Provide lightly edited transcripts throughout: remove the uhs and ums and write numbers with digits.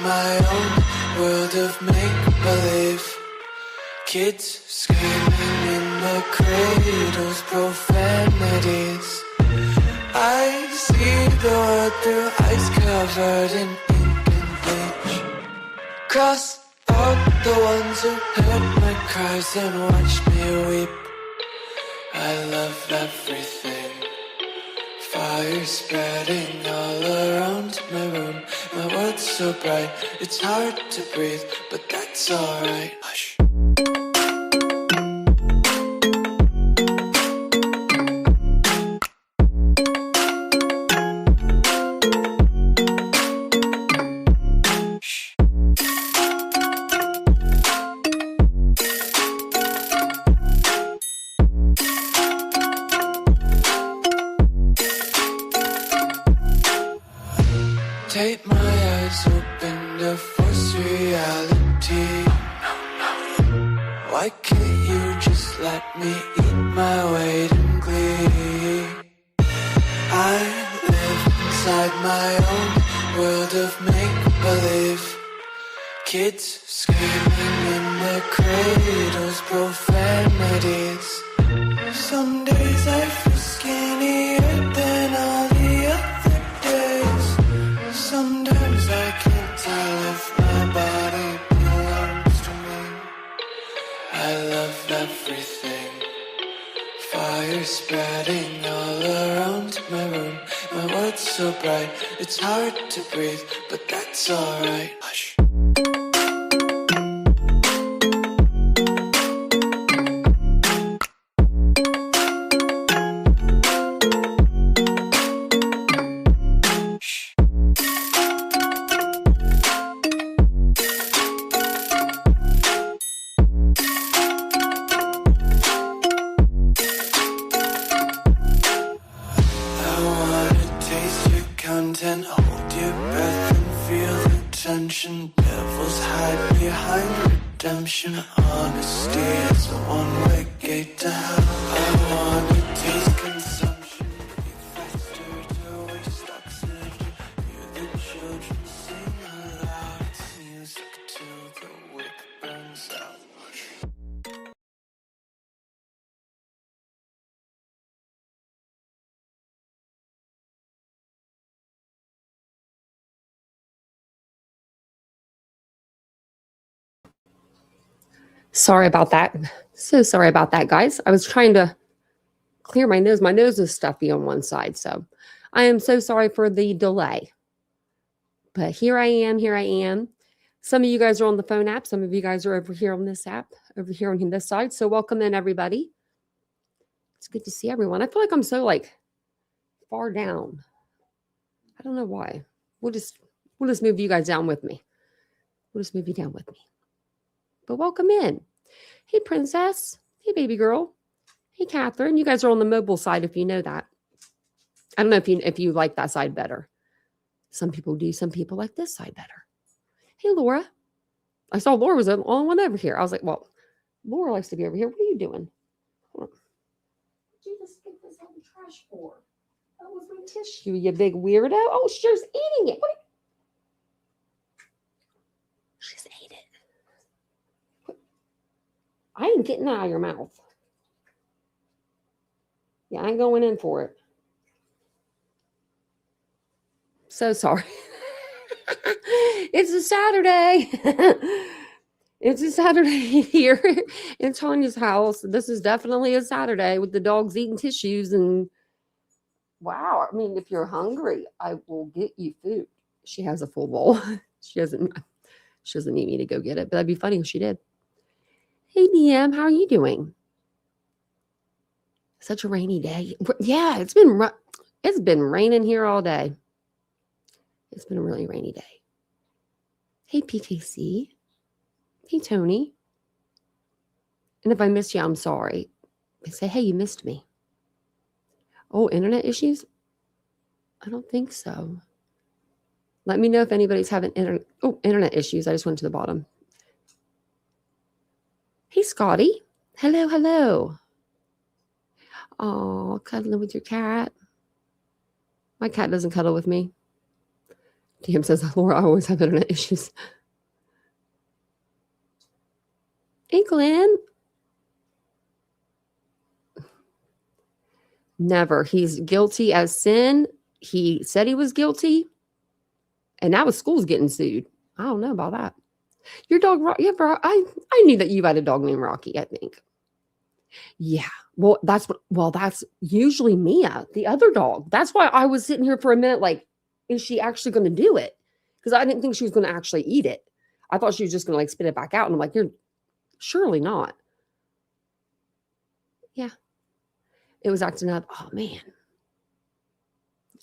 my own world of make-believe. Kids screaming in the cradles, profanities. I see the world through ice covered in ink and bleach. Cross out the ones who heard my cries and watched me weep. I love everything. Fire spreading all around my room. My world's so bright, it's hard to breathe, but that's alright. Hush. Take my eyes open to force reality. Why can't you just let me eat my weight in glee? I live inside my own world of make-believe. Kids screaming in the cradles, profanities. Some days I feel skinnier than all the other days. Sometimes I can't tell if my body belongs to me. I love everything. Fire spreading all around my room. My world's so bright, it's hard to breathe, but that's alright. Hush. Content, hold your breath and feel the tension. Devils hide behind redemption. Honesty is a one-way gate to hell. I wanna taste consumption. Be faster to waste oxygen. Hear the children sing aloud. It's music till the wick burns out. Sorry about that. So sorry about that, guys. I was trying to clear my nose. My nose is stuffy on one side, so I am so sorry for the delay. But here I am. Some of you guys are on the phone app. Some of you guys are over here on this app, over here on this side. So welcome in, everybody. It's good to see everyone. I feel like I'm so far down. I don't know why. We'll just move you guys down with me. We'll just move you down with me. But welcome in. Hey, princess. Hey, baby girl. Hey, Catherine. You guys are on the mobile side if you know that. I don't know if you like that side better. Some people do. Some people like this side better. Hey, Laura. I saw Laura was the only one over here. I was like, well, Laura likes to be over here. What are you doing? Hold on. What did you just get this out of the trash for? That was my tissue, you big weirdo. Oh, she's eating it. She's ate it. I ain't getting that out of your mouth. Yeah, I ain't going in for it. So sorry. It's a Saturday. It's a Saturday here in Tanya's house. This is definitely a Saturday with the dogs eating tissues. And wow, I mean, if you're hungry, I will get you food. She has a full bowl. She doesn't need me to go get it, but that'd be funny if she did. Hey, DM, how are you doing? Such a rainy day. Yeah, it's been raining here all day. It's been a really rainy day. Hey, PKC. Hey, Tony. And if I missed you, I'm sorry. I say, hey, you missed me. Oh, internet issues? I don't think so. Let me know if anybody's having internet issues. I just went to the bottom. Hey, Scotty. Hello. Oh, cuddling with your cat. My cat doesn't cuddle with me. DM says, Laura, I always have internet issues. Hey, Glenn. Never. He's guilty as sin. He said he was guilty. And now his school's getting sued. I don't know about that. Your dog, I knew that you had a dog named Rocky, I think. Yeah. Well, that's usually Mia, the other dog. That's why I was sitting here for a minute like, is she actually going to do it? Because I didn't think she was going to actually eat it. I thought she was just going to like spit it back out. And I'm like, you're surely not. Yeah. It was acting up. Oh, man.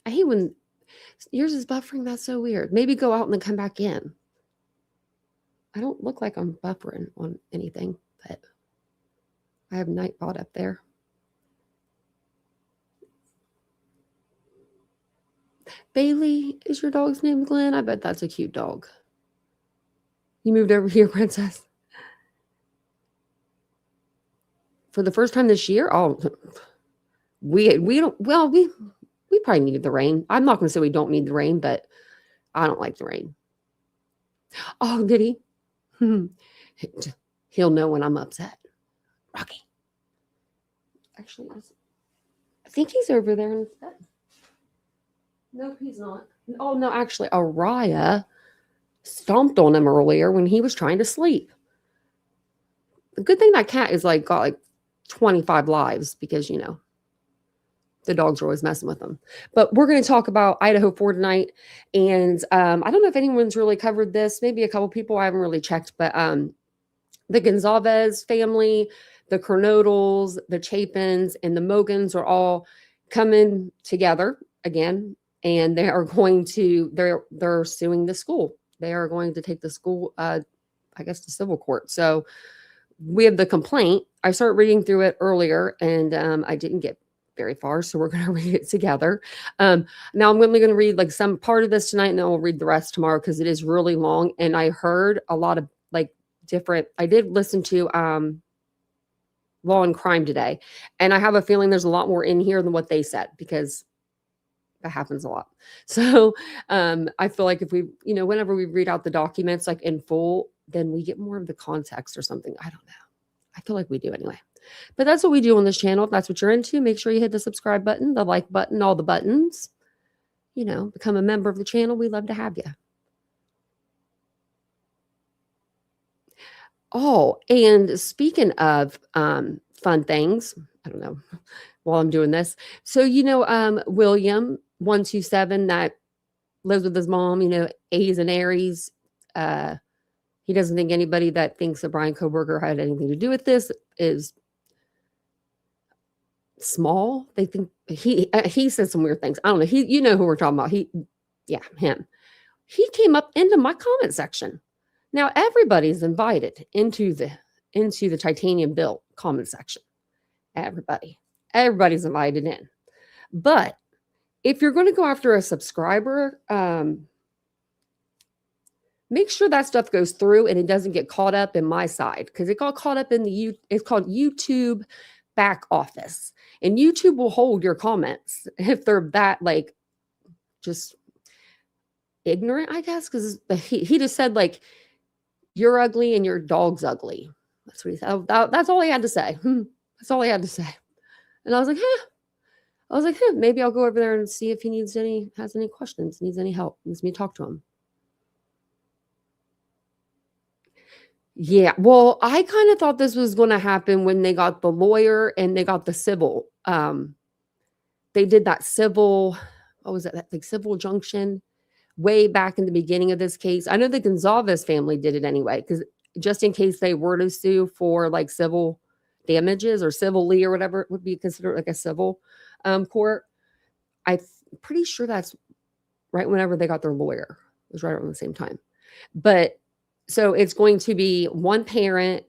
I hate when yours is buffering. That's so weird. Maybe go out and then come back in. I don't look like I'm buffering on anything, but I have Nightbot up there. Bailey is your dog's name, Glenn? I bet that's a cute dog. You moved over here, Princess. For the first time this year? Oh, we don't. Well, we probably needed the rain. I'm not going to say we don't need the rain, but I don't like the rain. Oh, did he? He'll know when I'm upset. Rocky. Actually, I think he's over there instead. Nope, he's not. Oh, no, actually, Araya stomped on him earlier when he was trying to sleep. The good thing that cat is like got like 25 lives because, you know, the dogs are always messing with them. But we're going to talk about Idaho 4 tonight. And I don't know if anyone's really covered this. Maybe a couple people. I haven't really checked. But the Gonzalez family, the Kernodles, the Chapins, and the Mogans are all coming together again. And they are going to, they're suing the school. They are going to take the school, I guess, to civil court. So we have the complaint. I started reading through it earlier, and I didn't get very far, so we're going to read it together. Now I'm only going to read like some part of this tonight, and then we'll read the rest tomorrow because it is really long. And I heard a lot of like different. I did listen to Law and Crime today, and I have a feeling there's a lot more in here than what they said because that happens a lot. So I feel like if we, you know, whenever we read out the documents like in full, then we get more of the context or something. I don't know. I feel like we do anyway. But that's what we do on this channel. If that's what you're into, make sure you hit the subscribe button, the like button, all the buttons. You know, become a member of the channel. We love to have you. Oh, and speaking of fun things, I don't know, while I'm doing this. So, you know, William 127 that lives with his mom, you know, A's and Aries. He doesn't think anybody that thinks that Bryan Kohberger had anything to do with this is small. They think he said some weird things. I don't know. You know who we're talking about. Him. He came up into my comment section. Now everybody's invited into the titanium built comment section. Everybody's invited in. But if you're going to go after a subscriber, make sure that stuff goes through and it doesn't get caught up in my side because it got caught up in it's called YouTube back office. And YouTube will hold your comments if they're that like just ignorant, I guess, because he just said like you're ugly and your dog's ugly. That's what he said. That's all he had to say. That's all he had to say. And I was like, maybe I'll go over there and see if he has any questions, needs any help, needs me to talk to him. Yeah, well, I kind of thought this was going to happen when they got the lawyer and they got the civil. They did that civil, what was it, like civil junction way back in the beginning of this case. I know the Gonzalez family did it anyway, because just in case they were to sue for like civil damages or civilly or whatever it would be considered like a civil court. I'm pretty sure that's right whenever they got their lawyer. It was right around the same time. But so it's going to be one parent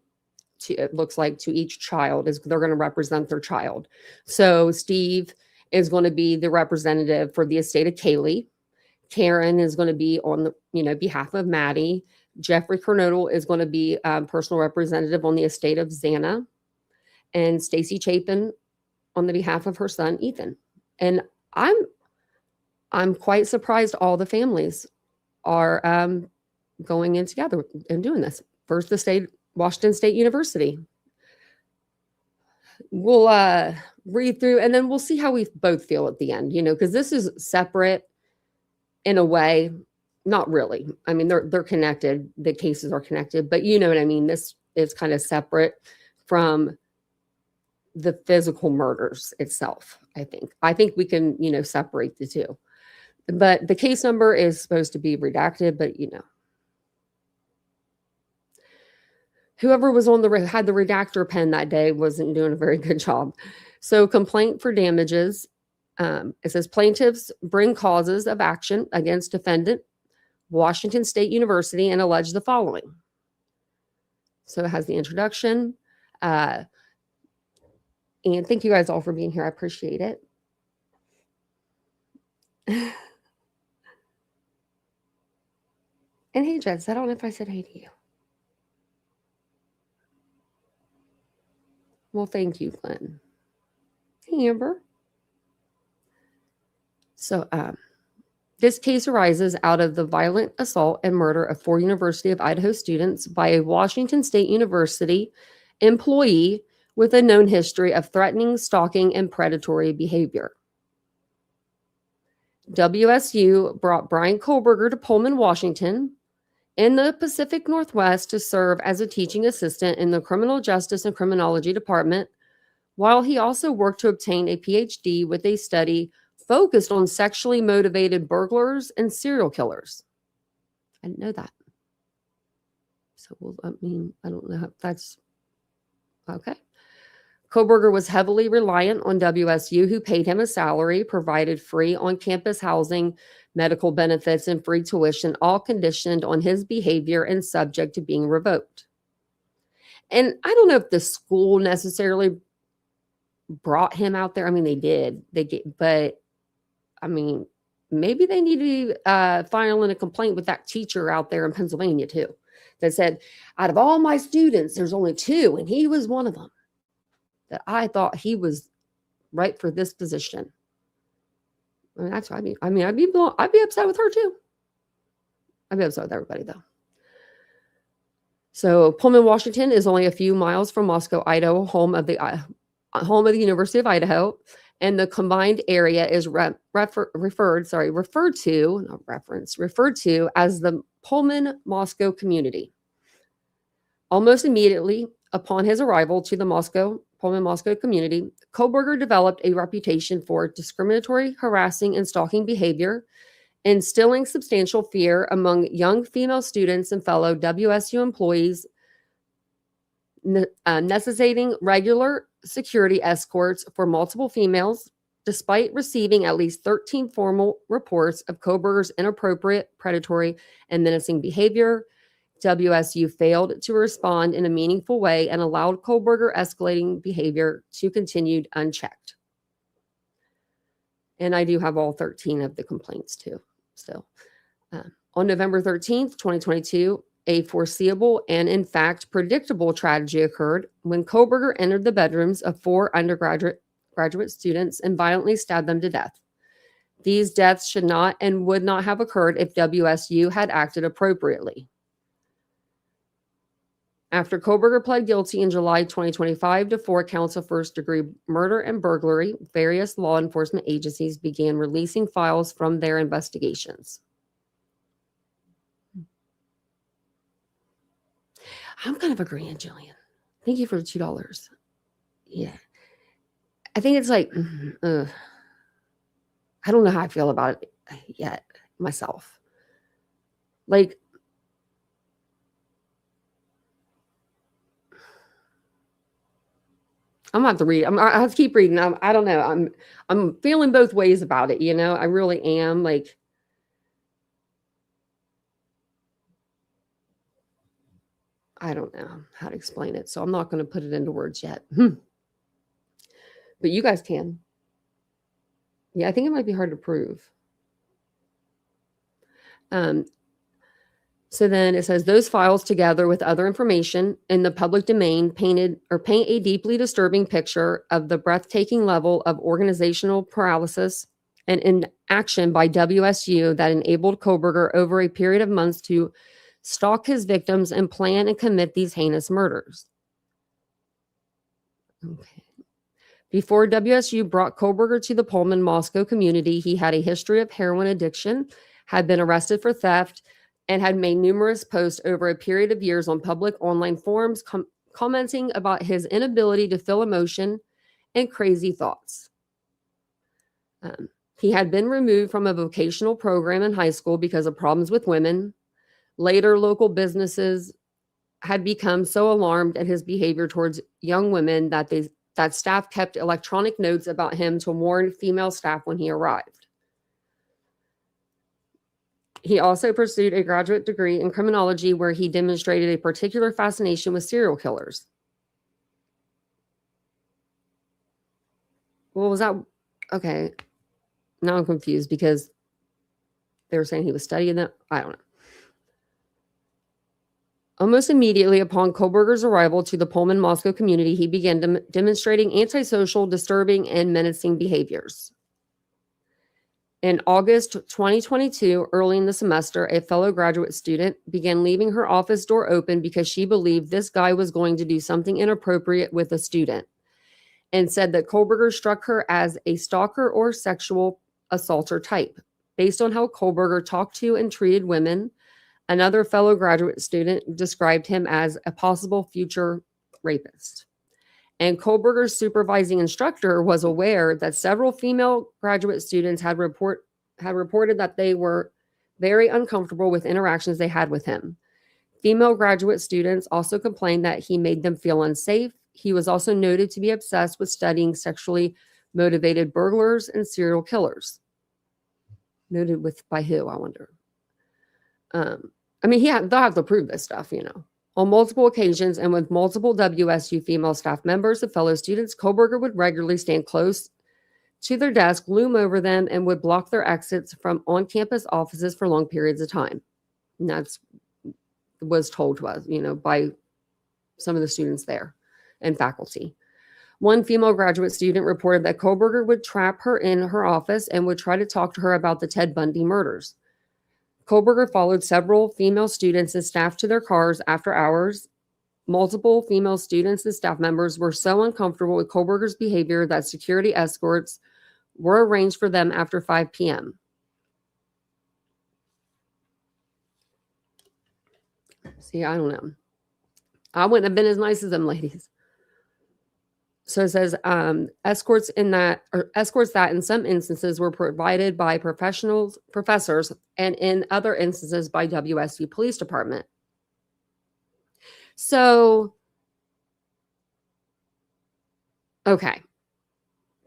it looks like to each child they're going to represent their child. So Steve is going to be the representative for the estate of Kaylee. Karen is going to be on the behalf of Maddie. Jeffrey Kernodle is going to be personal representative on the estate of Xana, and Stacy Chapin on the behalf of her son Ethan. And I'm quite surprised all the families are going in together and doing this. First, Washington State University. We'll read through, and then we'll see how we both feel at the end, because this is separate in a way. Not really. I mean, they're connected. The cases are connected, but you know what I mean? This is kind of separate from the physical murders itself, I think. I think we can, separate the two. But the case number is supposed to be redacted, but whoever was had the redactor pen that day wasn't doing a very good job. So complaint for damages. It says plaintiffs bring causes of action against defendant Washington State University and allege the following. So it has the introduction. And thank you guys all for being here. I appreciate it. And hey, Jess, I don't know if I said hey to you. Well, thank you, Glenn. Hey, Amber. So this case arises out of the violent assault and murder of 4 University of Idaho students by a Washington State University employee with a known history of threatening, stalking, and predatory behavior. WSU brought Bryan Kohlberger to Pullman, Washington, in the Pacific Northwest to serve as a teaching assistant in the Criminal Justice and Criminology Department, while he also worked to obtain a PhD with a study focused on sexually motivated burglars and serial killers. I didn't know that. So, I don't know if that's okay. Kohlberger was heavily reliant on WSU, who paid him a salary, provided free on-campus housing, medical benefits, and free tuition, all conditioned on his behavior and subject to being revoked. And I don't know if the school necessarily brought him out there. I mean, they did. But I mean, maybe they need to be filing a complaint with that teacher out there in Pennsylvania too, that said, out of all my students, there's only 2, and he was one of them, that I thought he was right for this position. I mean, that's what I'd be upset with her too. I'd be upset with everybody though. So Pullman, Washington is only a few miles from Moscow, Idaho, home of the University of Idaho, and the combined area is referred to as the Pullman-Moscow community. Almost immediately upon his arrival to the Pullman-Moscow community, Kohlberger developed a reputation for discriminatory, harassing, and stalking behavior, instilling substantial fear among young female students and fellow WSU employees, necessitating regular security escorts for multiple females. Despite receiving at least 13 formal reports of Kohlberger's inappropriate, predatory, and menacing behavior, WSU failed to respond in a meaningful way and allowed Kohlberger escalating behavior to continue unchecked. And I do have all 13 of the complaints too. Still, on November 13th, 2022, a foreseeable and in fact predictable tragedy occurred when Kohlberger entered the bedrooms of 4 graduate students and violently stabbed them to death. These deaths should not and would not have occurred if WSU had acted appropriately. After Kohlberger pled guilty in July 2025 to 4 counts of first-degree murder and burglary, various law enforcement agencies began releasing files from their investigations. I'm kind of agreeing, Jillian. Thank you for the $2. Yeah. I think it's like, I don't know how I feel about it yet myself. Like, I'm gonna have to read. I have to keep reading. I don't know. I'm feeling both ways about it. I really am. Like, I don't know how to explain it, so I'm not going to put it into words yet. But you guys can. Yeah, I think it might be hard to prove. So then it says those files, together with other information in the public domain, paint a deeply disturbing picture of the breathtaking level of organizational paralysis and inaction by WSU that enabled Koberger over a period of months to stalk his victims and plan and commit these heinous murders. Okay. Before WSU brought Koberger to the Pullman Moscow community, he had a history of heroin addiction, had been arrested for theft, and had made numerous posts over a period of years on public online forums commenting about his inability to feel emotion and crazy thoughts. He had been removed from a vocational program in high school because of problems with women. Later, local businesses had become so alarmed at his behavior towards young women that staff kept electronic notes about him to warn female staff when he arrived. He also pursued a graduate degree in criminology where he demonstrated a particular fascination with serial killers. Well, was that okay? Now I'm confused because they were saying he was studying them. I don't know. Almost immediately upon Koberger's arrival to the Pullman Moscow community, he began demonstrating antisocial, disturbing, and menacing behaviors. In August 2022, early in the semester, a fellow graduate student began leaving her office door open because she believed this guy was going to do something inappropriate with a student, and said that Koberger struck her as a stalker or sexual assaulter type. Based on how Koberger talked to and treated women, another fellow graduate student described him as a possible future rapist. And Koberger's supervising instructor was aware that several female graduate students had reported that they were very uncomfortable with interactions they had with him. Female graduate students also complained that he made them feel unsafe. He was also noted to be obsessed with studying sexually motivated burglars and serial killers. Noted by who, I wonder. I mean, they'll have to prove this stuff, you know. On multiple occasions and with multiple WSU female staff members and fellow students, Koberger would regularly stand close to their desk, loom over them, and would block their exits from on-campus offices for long periods of time. And that's was told to us, you know, by some of the students there and faculty. One female graduate student reported that Koberger would trap her in her office and would try to talk to her about the Ted Bundy murders. Koberger followed several female students and staff to their cars after hours. Multiple female students and staff members were so uncomfortable with Koberger's behavior that security escorts were arranged for them after 5 p.m. See, I don't know. I wouldn't have been as nice as them ladies. So it says escorts that in some instances were provided by professors, and in other instances by WSU Police Department. So, okay.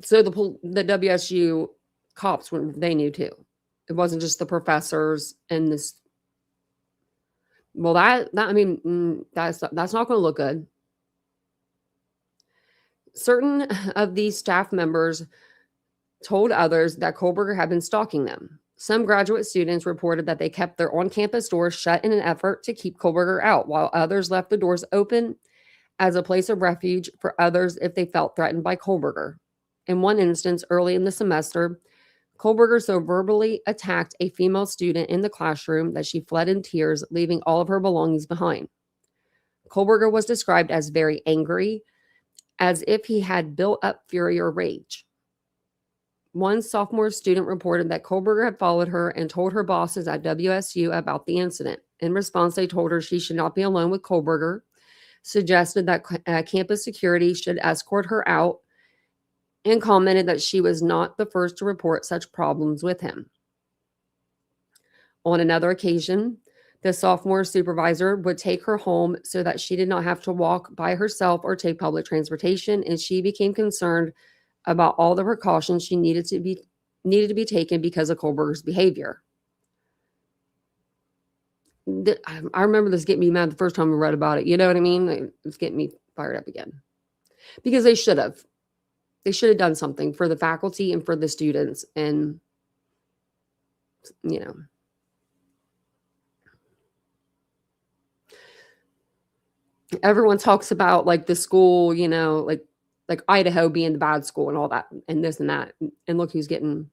So the WSU cops, they knew too. It wasn't just the professors and this. Well, that I mean, that's not going to look good. Certain of these staff members told others that Koberger had been stalking them. Some graduate students reported that they kept their on-campus doors shut in an effort to keep Koberger out, while others left the doors open as a place of refuge for others if they felt threatened by Koberger. In one instance, early in the semester, Koberger so verbally attacked a female student in the classroom that she fled in tears, leaving all of her belongings behind. Koberger was described as very angry, as if he had built up fury or rage. One sophomore student reported that Koberger had followed her and told her bosses at WSU about the incident. In response, they told her she should not be alone with Koberger, suggested that campus security should escort her out, and commented that she was not the first to report such problems with him. On another occasion, the sophomore supervisor would take her home so that she did not have to walk by herself or take public transportation, and she became concerned about all the precautions she needed to be taken because of Koberger's behavior. I remember this getting me mad the first time I read about it. You know what I mean? It's getting me fired up again. Because they should have. They should have done something for the faculty and for the students. And, you know. Everyone talks about like the school, you know, like Idaho being the bad school and all that and this and that. And look who's getting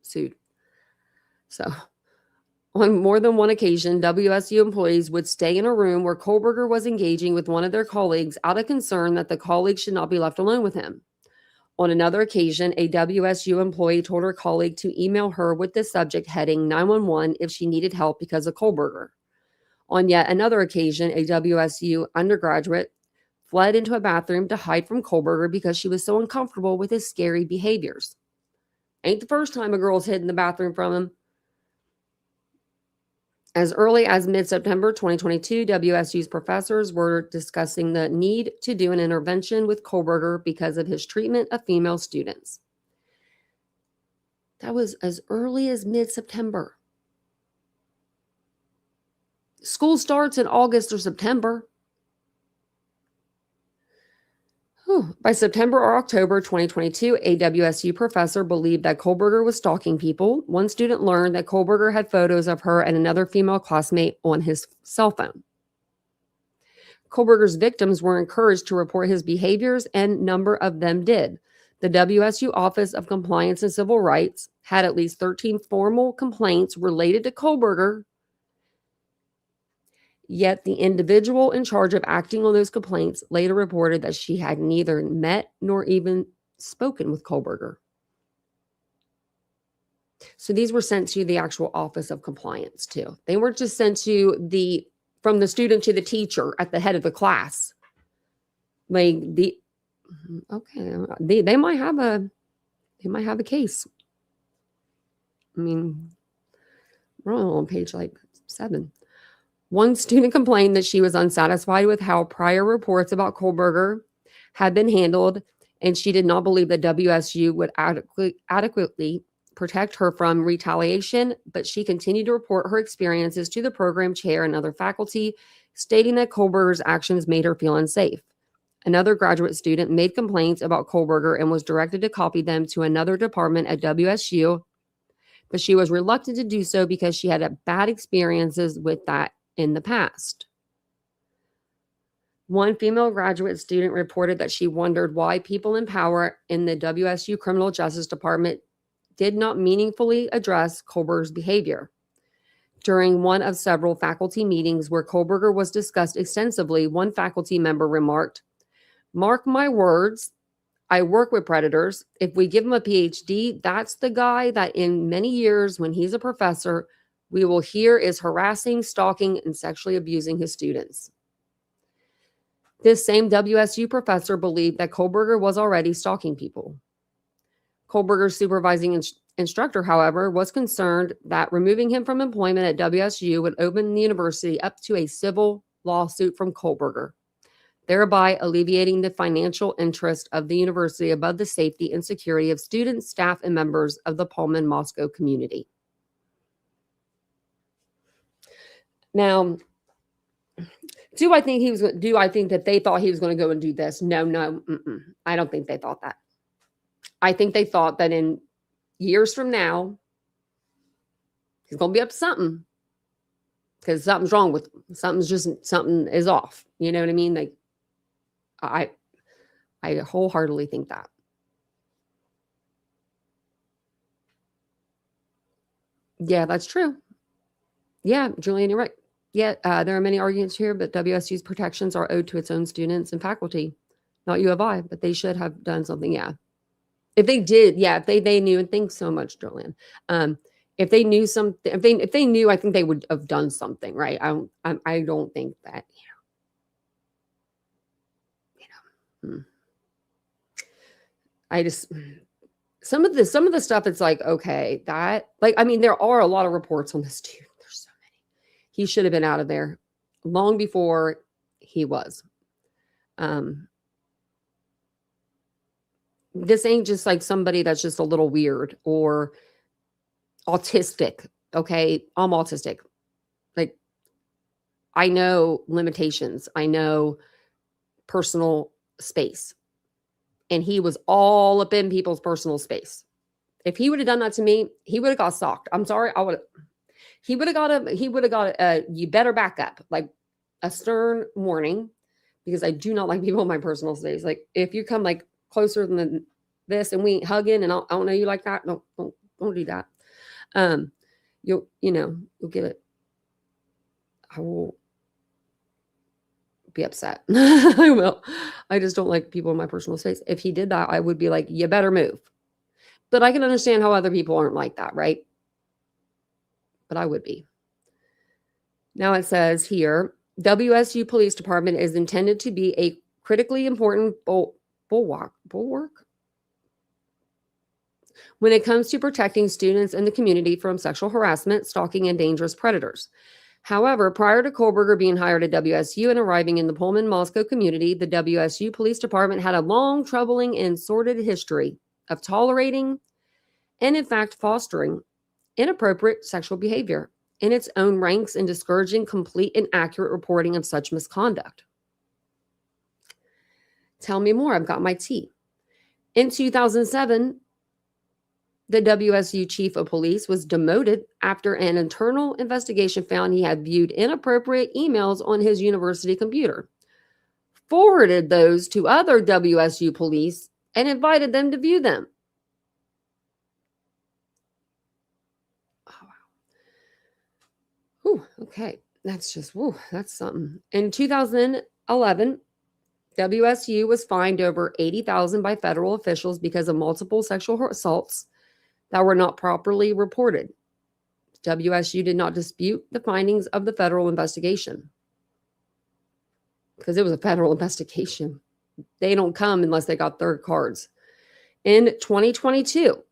sued. So on more than one occasion, WSU employees would stay in a room where Kohlberger was engaging with one of their colleagues out of concern that the colleague should not be left alone with him. On another occasion, a WSU employee told her colleague to email her with the subject heading 911 if she needed help because of Kohlberger. On yet another occasion, a WSU undergraduate fled into a bathroom to hide from Kohlberger because she was so uncomfortable with his scary behaviors. Ain't the first time a girl's hid in the bathroom from him. As early as mid-September 2022, WSU's professors were discussing the need to do an intervention with Kohlberger because of his treatment of female students. That was as early as mid-September. School starts in August or September. By September or October 2022, a WSU professor believed that Kohlberger was stalking people. One student learned that Kohlberger had photos of her and another female classmate on his cell phone. Kohlberger's victims were encouraged to report his behaviors, and a number of them did. The WSU Office of Compliance and Civil Rights had at least 13 formal complaints related to Kohlberger. Yet the individual in charge of acting on those complaints later reported that she had neither met nor even spoken with Kohlberger. So these were sent to the actual Office of Compliance too. They weren't just sent to from the student to the teacher at the head of the class. Like they might have a case. I mean, we're on page like 7. One student complained that she was unsatisfied with how prior reports about Kohlberger had been handled, and she did not believe that WSU would adequately protect her from retaliation, but she continued to report her experiences to the program chair and other faculty, stating that Kohlberger's actions made her feel unsafe. Another graduate student made complaints about Kohlberger and was directed to copy them to another department at WSU, but she was reluctant to do so because she had bad experiences with that in the past. One female graduate student reported that she wondered why people in power in the WSU Criminal Justice Department did not meaningfully address Kohlberger's behavior. During one of several faculty meetings where Kohlberger was discussed extensively, one faculty member remarked, "Mark my words, I work with predators. If we give him a PhD, that's the guy that in many years when he's a professor, we will hear is harassing, stalking, and sexually abusing his students." This same WSU professor believed that Kohlberger was already stalking people. Kohlberger's supervising instructor, however, was concerned that removing him from employment at WSU would open the university up to a civil lawsuit from Kohlberger, thereby alleviating the financial interest of the university above the safety and security of students, staff, and members of the Pullman Moscow community. Now, do I think that they thought he was going to go and do this? No. I don't think they thought that. I think they thought that in years from now, he's going to be up to something because something's wrong with him. Something is off. You know what I mean? Like, I wholeheartedly think that. Yeah, that's true. Yeah, Julian, you're right. Yeah, there are many arguments here, but WSU's protections are owed to its own students and faculty, not U of I, but they should have done something. Yeah. If they did, yeah, if they knew, and thanks so much, Julian. If they knew something, if they knew, I think they would have done something, right? I don't think that, I just, some of the stuff, it's like, okay, that, like, I mean, there are a lot of reports on this dude. There's so many. He should have been out of there long before he was. This ain't just like somebody that's just a little weird or autistic. Okay. I'm autistic. Like, I know limitations. I know personal space. And he was all up in people's personal space. If he would have done that to me, he would have got socked. I'm sorry. He would have got a, you better back up, like a stern warning, because I do not like people in my personal space. Like, if you come like closer than this and we ain't hugging and I don't know you like that, don't do that. You'll get it. I will be upset. I will. I just don't like people in my personal space. If he did that, I would be like, you better move. But I can understand how other people aren't like that, right? But I would be. Now it says here, WSU Police Department is intended to be a critically important bulwark when it comes to protecting students and the community from sexual harassment, stalking, and dangerous predators. However, prior to Kohlberger being hired at WSU and arriving in the Pullman Moscow community, the WSU Police Department had a long, troubling, and sordid history of tolerating and, in fact, fostering inappropriate sexual behavior in its own ranks and discouraging complete and accurate reporting of such misconduct. Tell me more. I've got my tea. In 2007, the WSU chief of police was demoted after an internal investigation found he had viewed inappropriate emails on his university computer, forwarded those to other WSU police, and invited them to view them. Oh, wow. Okay. That's something. In 2011, WSU was fined over $80,000 by federal officials because of multiple sexual assaults that were not properly reported. WSU did not dispute the findings of the federal investigation because it was a federal investigation. They don't come unless they got third cards. In 2022,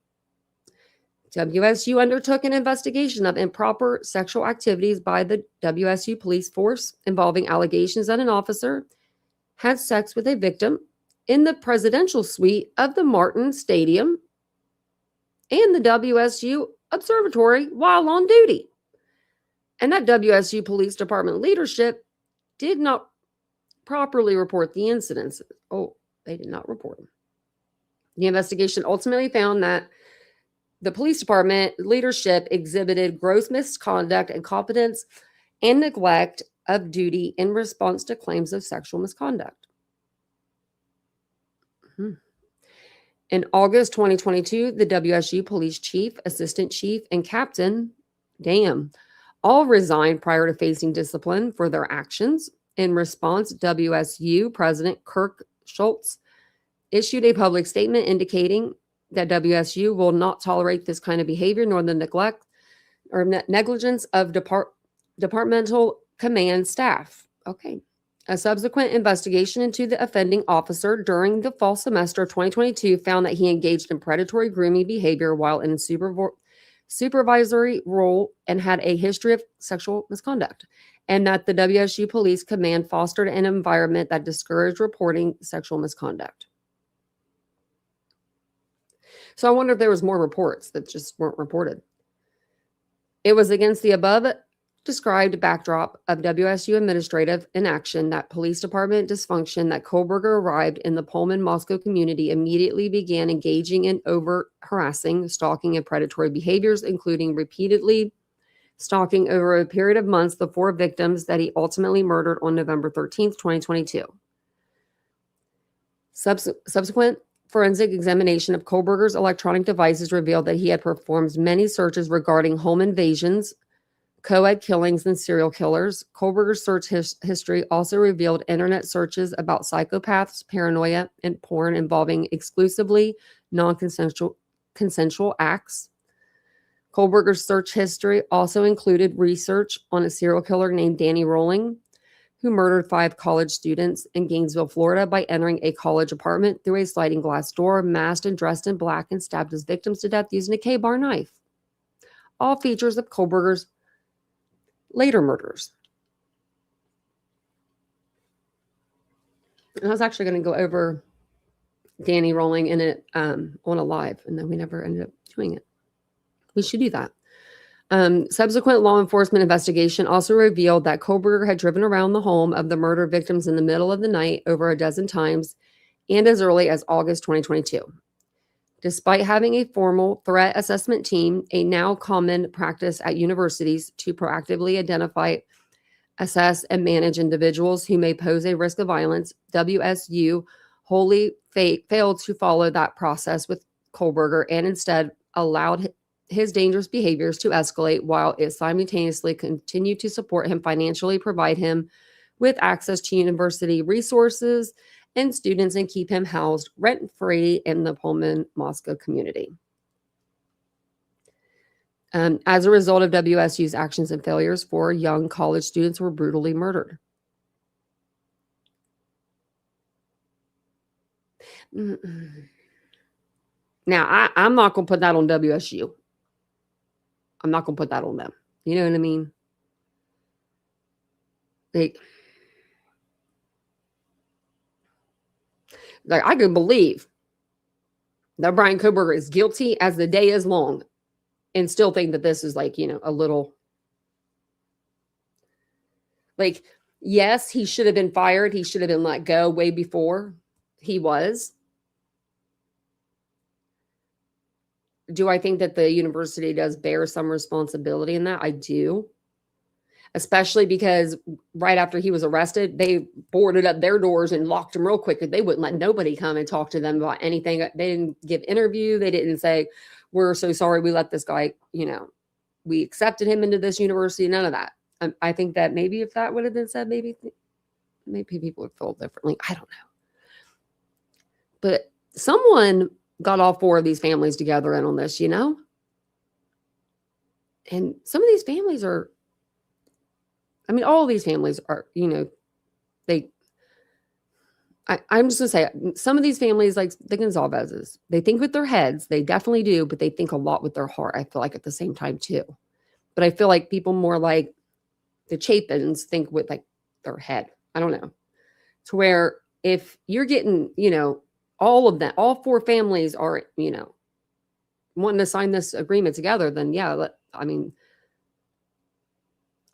WSU undertook an investigation of improper sexual activities by the WSU police force involving allegations that an officer had sex with a victim in the presidential suite of the Martin Stadium and the WSU Observatory while on duty. And that WSU Police Department leadership did not properly report the incidents. Oh, they did not report them. The investigation ultimately found that the police department leadership exhibited gross misconduct, incompetence, and neglect of duty in response to claims of sexual misconduct. In August 2022, the WSU police chief, assistant chief, and captain, all resigned prior to facing discipline for their actions. In response, WSU President Kirk Schultz issued a public statement indicating that WSU will not tolerate this kind of behavior nor the neglect or negligence of departmental command staff. Okay. A subsequent investigation into the offending officer during the fall semester of 2022 found that he engaged in predatory grooming behavior while in supervisory role and had a history of sexual misconduct, and that the WSU Police Command fostered an environment that discouraged reporting sexual misconduct. So I wonder if there was more reports that just weren't reported. It was against the above described backdrop of WSU administrative inaction, that police department dysfunction, that Kohlberger arrived in the Pullman Moscow community, immediately began engaging in overt harassing, stalking, and predatory behaviors, including repeatedly stalking over a period of months the 4 victims that he ultimately murdered on November 13th, 2022. Subsequent forensic examination of Kohlberger's electronic devices revealed that he had performed many searches regarding home invasions, co-ed killings, and serial killers. Kohlberger's search history also revealed internet searches about psychopaths, paranoia, and porn involving exclusively non-consensual acts. Kohlberger's search history also included research on a serial killer named Danny Rolling, who murdered 5 college students in Gainesville, Florida, by entering a college apartment through a sliding glass door, masked and dressed in black, and stabbed his victims to death using a K-bar knife. All features of Kohlberger's later murders. And I was actually going to go over Danny Rolling in it on a live, and then we never ended up doing it. We should do that. Subsequent law enforcement investigation also revealed that Kohlberger had driven around the home of the murder victims in the middle of the night over a dozen times and as early as August 2022. Despite having a formal threat assessment team, a now common practice at universities to proactively identify, assess, and manage individuals who may pose a risk of violence, WSU wholly failed to follow that process with Kohlberger and instead allowed his dangerous behaviors to escalate while it simultaneously continued to support him financially, provide him with access to university resources and students, and keep him housed rent-free in the Pullman Moscow community. As a result of WSU's actions and failures, 4 young college students were brutally murdered. Now, I'm not going to put that on WSU. I'm not going to put that on them. You know what I mean? Like I can believe that Bryan Kohberger is guilty as the day is long and still think that this is like, a little like, yes, he should have been fired. He should have been let go way before he was. Do I think that the university does bear some responsibility in that? I do. Especially because right after he was arrested, they boarded up their doors and locked him real quick. They wouldn't let nobody come and talk to them about anything. They didn't give interview. They didn't say, we're so sorry we let this guy, we accepted him into this university. None of that. I think that maybe if that would have been said, maybe people would feel differently. I don't know. But someone got all 4 of these families together in on this, and some of these families are, all of these families are, I'm just going to say, some of these families, like the Gonzalez's, they think with their heads, they definitely do, but they think a lot with their heart, I feel like, at the same time too. But I feel like people more like the Chapins think with like their head. I don't know. To where if you're getting, all of that, all 4 families are, wanting to sign this agreement together, then yeah,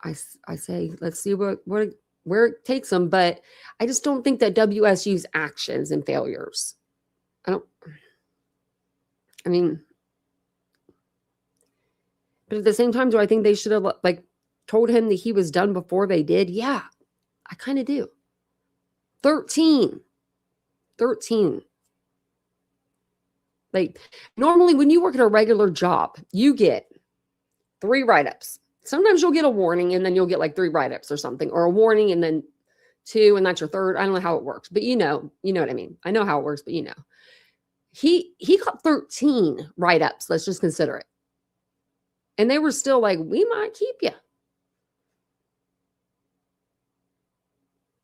I say, let's see where it takes them. But I just don't think that WSU's actions and failures, but at the same time, do I think they should have told him that he was done before they did? Yeah, I kind of do. 13. Like normally when you work at a regular job, you get 3 write-ups. Sometimes you'll get a warning and then you'll get like 3 write-ups or something, or a warning and then 2 and that's your 3rd. I don't know how it works, but you know what I mean. I know how it works, but he got 13 write-ups. Let's just consider it. And they were still like, we might keep you.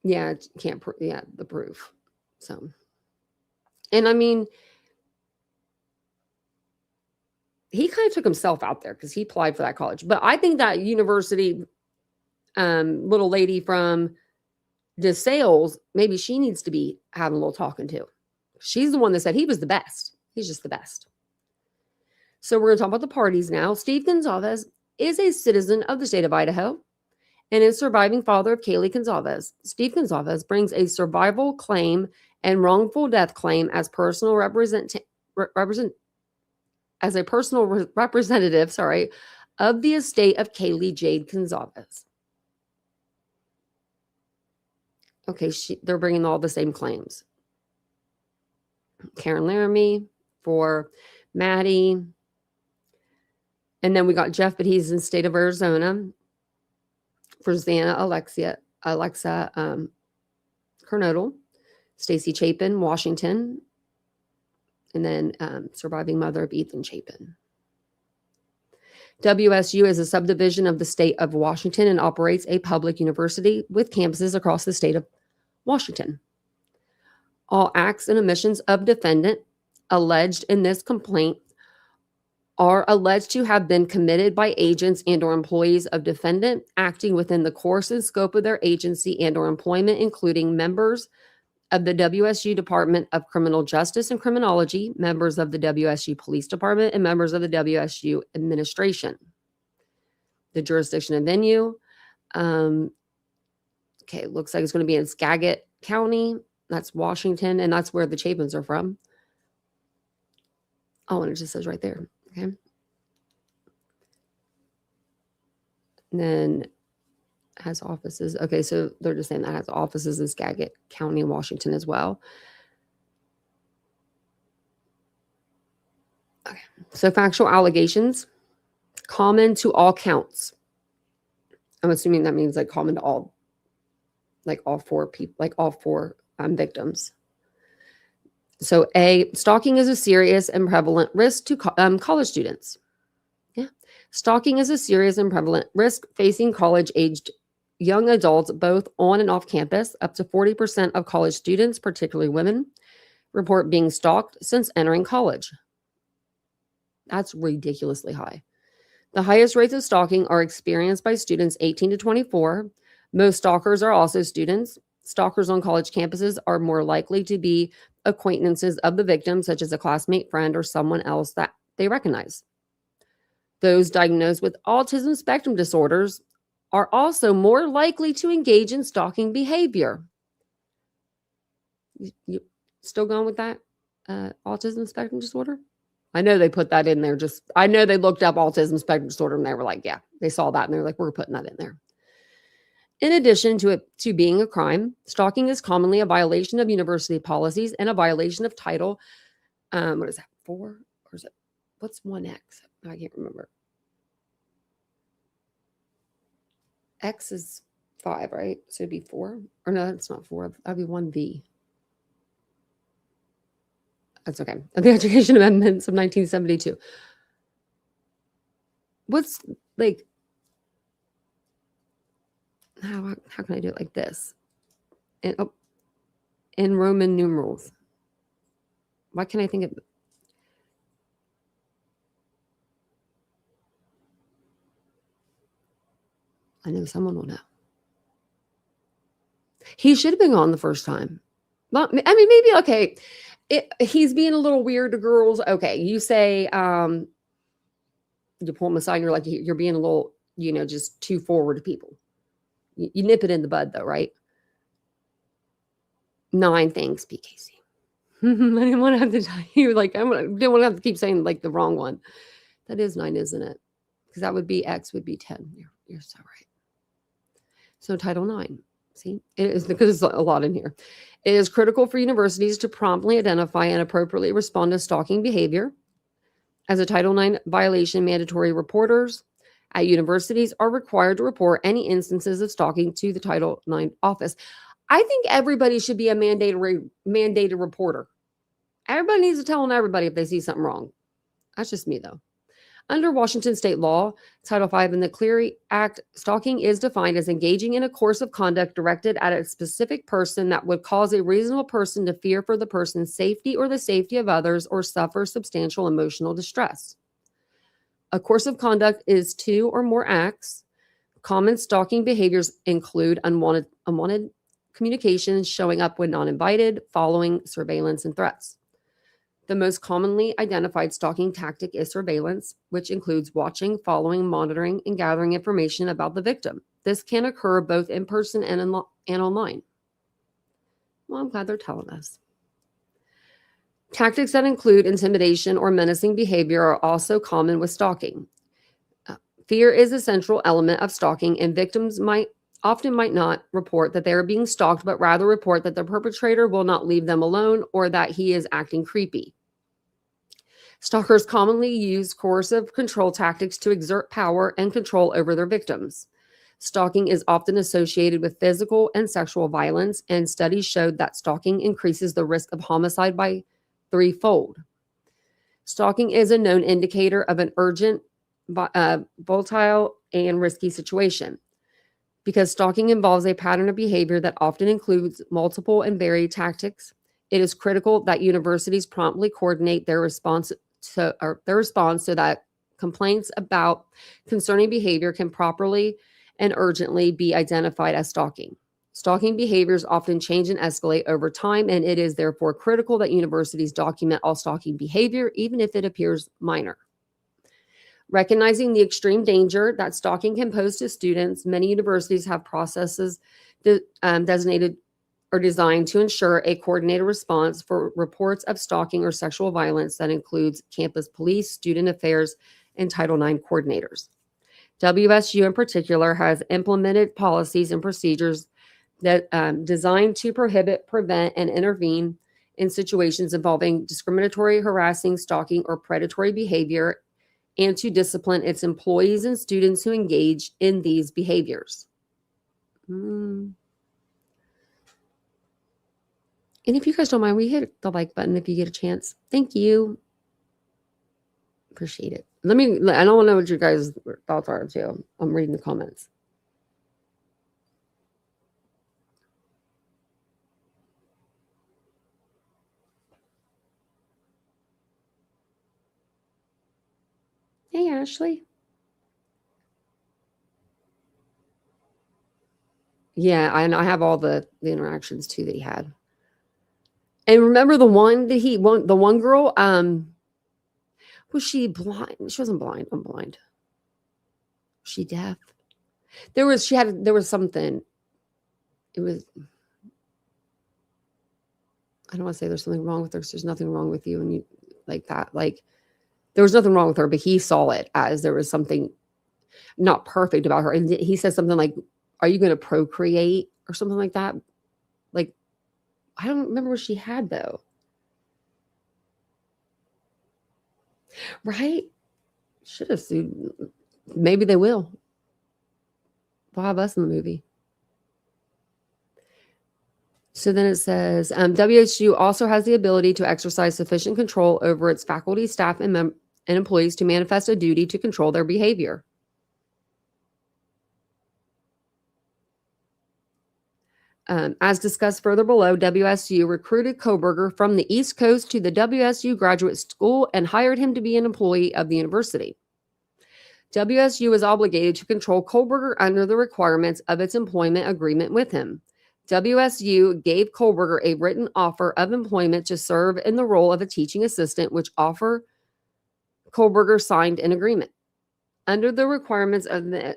Yeah, can't prove. Yeah, the proof. So, and he kind of took himself out there because he applied for that college. But I think that university little lady from DeSales, maybe she needs to be having a little talking to. She's the one that said he was the best. He's just the best. So we're going to talk about the parties now. Steve Gonzalez is a citizen of the state of Idaho and is surviving father of Kaylee Gonzalez. Steve Gonzalez brings a survival claim and wrongful death claim as personal representative of the estate of Kaylee Jade Gonzalez. Okay, they're bringing all the same claims. Karen Laramie for Maddie. And then we got Jeff, but he's in the state of Arizona. For Xana Alexa Kernodle. Stacy Chapin, Washington. And then surviving mother of Ethan Chapin. WSU is a subdivision of the state of Washington and operates a public university with campuses across the state of Washington. All acts and omissions of defendant alleged in this complaint are alleged to have been committed by agents and or employees of defendant acting within the course and scope of their agency and or employment, including members of the WSU Department of Criminal Justice and Criminology, members of the WSU Police Department, and members of the WSU administration. The jurisdiction and venue. Okay, looks like it's going to be in Skagit County. That's Washington, and that's where the Chapins are from. Oh, and it just says right there. Okay. And then has offices. Okay, so they're just saying that has offices in Skagit County, Washington as well. Okay, so factual allegations. Common to all counts. I'm assuming that means like common to all, like all four people, like all four victims. So A, stalking is a serious and prevalent risk to college students. Yeah. Stalking is a serious and prevalent risk facing college-aged young adults, both on and off campus. Up to 40% of college students, particularly women, report being stalked since entering college. That's ridiculously high. The highest rates of stalking are experienced by students 18 to 24. Most stalkers are also students. Stalkers on college campuses are more likely to be acquaintances of the victim, such as a classmate, friend, or someone else that they recognize. Those diagnosed with autism spectrum disorders are also more likely to engage in stalking behavior. You still going with that? Autism spectrum disorder? I know they put that in there. I know they looked up autism spectrum disorder and they were like, yeah, they saw that and they're like, we're putting that in there. In addition to it to being a crime, stalking is commonly a violation of university policies and a violation of Title, what is that, 4? Or is it, what's 1X? I can't remember. X is 5, right? So it'd be 4. Or no, that's not 4. That'd be 1B. That's okay. The Education Amendments of 1972. What's like, how can I do it like this? In Roman numerals. Why can't I think of? I know someone will know. He should have been on the first time. Well, I mean, maybe, okay. He's being a little weird to girls. Okay, you say, you pull him aside and you're like, you're being a little, just too forward to people. You nip it in the bud though, right? 9, thanks, PKC. I didn't want to have to tell you, like, didn't want to have to keep saying like the wrong one. That is 9, isn't it? Because that would be, X would be 10. You're so right. So Title 9, see, it is, because there's a lot in here. It is critical for universities to promptly identify and appropriately respond to stalking behavior. As a Title IX violation, mandatory reporters at universities are required to report any instances of stalking to the Title IX office. I think everybody should be a mandated reporter. Everybody needs to tell on everybody if they see something wrong. That's just me, though. Under Washington state law, Title V in the Clery Act, stalking is defined as engaging in a course of conduct directed at a specific person that would cause a reasonable person to fear for the person's safety or the safety of others or suffer substantial emotional distress. A course of conduct is 2 or more acts. Common stalking behaviors include unwanted communications, showing up when not invited, following, surveillance, and threats. The most commonly identified stalking tactic is surveillance, which includes watching, following, monitoring, and gathering information about the victim. This can occur both in person and online. Well, I'm glad they're telling us. Tactics that include intimidation or menacing behavior are also common with stalking. Fear is a central element of stalking, and victims might not report that they are being stalked, but rather report that the perpetrator will not leave them alone or that he is acting creepy. Stalkers commonly use coercive control tactics to exert power and control over their victims. Stalking is often associated with physical and sexual violence, and studies showed that stalking increases the risk of homicide by 3-fold. Stalking is a known indicator of an urgent, volatile, and risky situation. Because stalking involves a pattern of behavior that often includes multiple and varied tactics, it is critical that universities promptly coordinate their response so that complaints about concerning behavior can properly and urgently be identified as stalking. Stalking behaviors often change and escalate over time, and it is therefore critical that universities document all stalking behavior, even if it appears minor. Recognizing the extreme danger that stalking can pose to students, many universities have processes designated or designed to ensure a coordinated response for reports of stalking or sexual violence that includes campus police, student affairs, and Title IX coordinators. WSU in particular has implemented policies and procedures that designed to prohibit, prevent, and intervene in situations involving discriminatory, harassing, stalking, or predatory behavior, and to discipline its employees and students who engage in these behaviors. And if you guys don't mind, we hit the like button if you get a chance. Thank you. Appreciate it. I don't want to know what your guys' thoughts are too. I'm reading the comments. Hey, Ashley. Yeah, and I have all the interactions too that he had. And remember the one that the one girl, was she blind? She wasn't blind. I'm blind. Was she deaf? There was something. It was, I don't want to say there's something wrong with her. 'Cause there's nothing wrong with you. And you like that, like there was nothing wrong with her, but he saw it as there was something not perfect about her. And he said something like, are you going to procreate or something like that? Like, I don't remember what she had though. Right? Should have sued. Maybe they will. They'll have us in the movie. So then it says, WSU also has the ability to exercise sufficient control over its faculty, staff, and employees to manifest a duty to control their behavior. As discussed further below, WSU recruited Koberger from the East Coast to the WSU Graduate School and hired him to be an employee of the university. WSU is obligated to control Koberger under the requirements of its employment agreement with him. WSU gave Koberger a written offer of employment to serve in the role of a teaching assistant, which offer Koberger signed an agreement. Under the requirements of the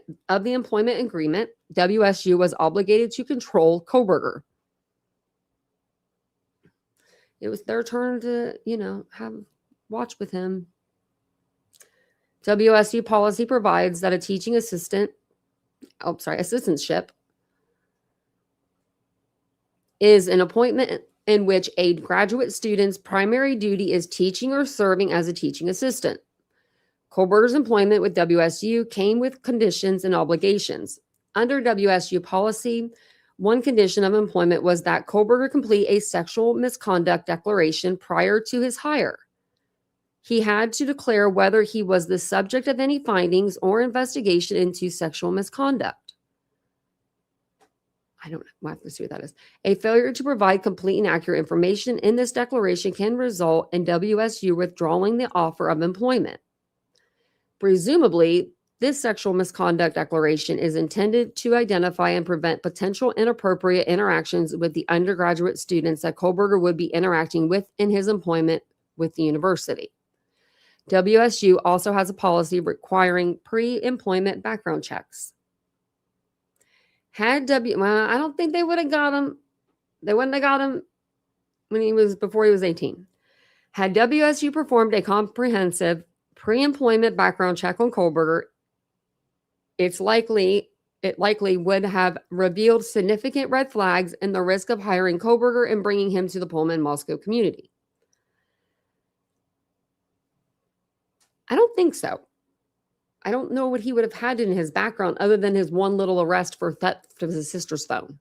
employment agreement, WSU was obligated to control Koberger. It was their turn to, have watch with him. WSU policy provides that a teaching assistantship is an appointment in which a graduate student's primary duty is teaching or serving as a teaching assistant. Koberger's employment with WSU came with conditions and obligations. Under WSU policy, one condition of employment was that Koberger complete a sexual misconduct declaration prior to his hire. He had to declare whether he was the subject of any findings or investigation into sexual misconduct. I don't know. I have to see what that is. A failure to provide complete and accurate information in this declaration can result in WSU withdrawing the offer of employment. Presumably, this sexual misconduct declaration is intended to identify and prevent potential inappropriate interactions with the undergraduate students that Koberger would be interacting with in his employment with the university. WSU also has a policy requiring pre-employment background checks. I don't think they would have got him. They wouldn't have got him before he was 18. Had WSU performed a comprehensive pre-employment background check on Koberger, it likely would have revealed significant red flags and the risk of hiring Koberger and bringing him to the Pullman Moscow community. I don't think so. I don't know what he would have had in his background other than his one little arrest for theft of his sister's phone.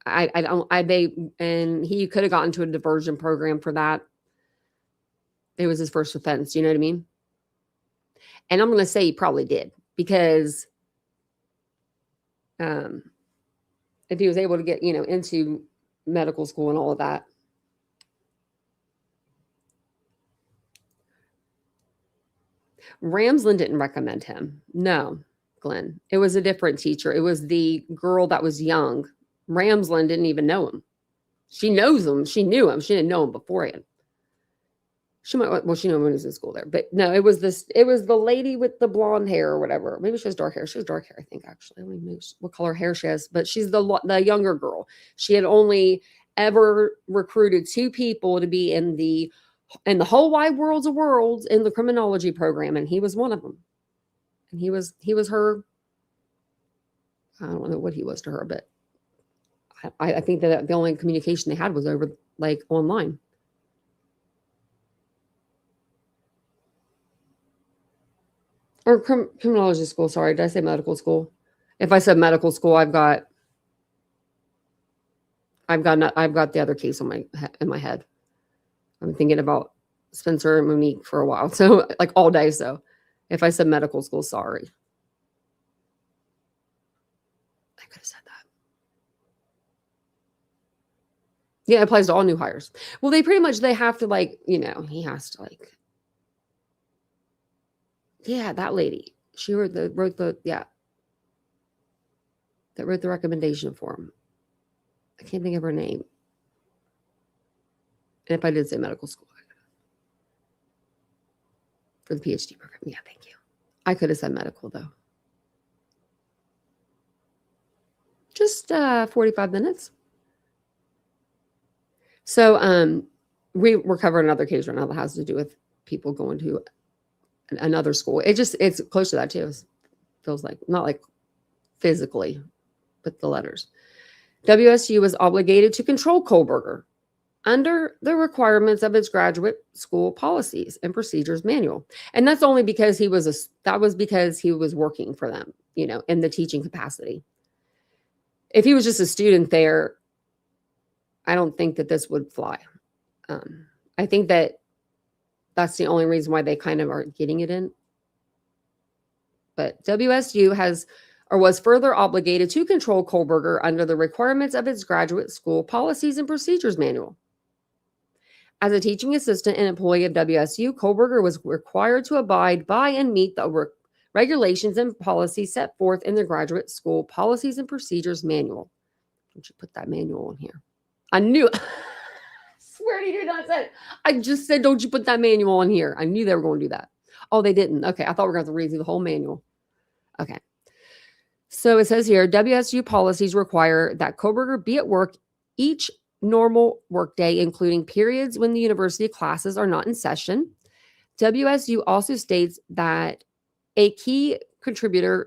And he could have gotten to a diversion program for that. It was his first offense. You know what I mean? And I'm going to say he probably did because if he was able to get, into medical school and all of that. Ramsland didn't recommend him. No, Glenn. It was a different teacher. It was the girl that was young. Ramsland didn't even know him. She knows him. She knew him. She didn't know him beforehand. She knew him when he was in school there. But no, it was the lady with the blonde hair or whatever. Maybe she has dark hair. She has dark hair, I think, actually. I don't even know what color hair she has. But she's the younger girl. She had only ever recruited 2 people to be in the whole wide worlds of worlds in the criminology program, and he was one of them. And he was her. I don't know what he was to her, but I think that the only communication they had was over online. or criminology school. Sorry, did I say medical school? If I said medical school, I've got the other case in my head. I'm thinking about Spencer and Monique for a while, so like all day. So if I said medical school, sorry, I could have said that. Yeah, it applies to all new hires. Well, they have to he has to yeah, that lady. She wrote the that wrote the recommendation form. I can't think of her name. And if I did say medical school for the PhD program, yeah, thank you. I could have said medical though. Just 45 minutes. So we're covering another case right now that has to do with people going to another school. It's close to that too. It feels like not like physically, but the letters. WSU was obligated to control Kohlberger under the requirements of its graduate school policies and procedures manual. And that's only because he was working for them, in the teaching capacity. If he was just a student there, I don't think that this would fly. I think that's the only reason why they kind of are getting it in. But WSU was further obligated to control Kohlberger under the requirements of its graduate school policies and procedures manual. As a teaching assistant and employee of WSU, Kohlberger was required to abide by and meet the regulations and policies set forth in the graduate school policies and procedures manual. Don't you put that manual in here? I knew. I swear you did not say it. I just said, don't you put that manual in here? I knew they were going to do that. Oh, they didn't. Okay, I thought we were going to have to read through the whole manual. Okay. So it says here, WSU policies require that Kohlberger be at work each normal workday, including periods when the university classes are not in session. WSU also states that as key contributors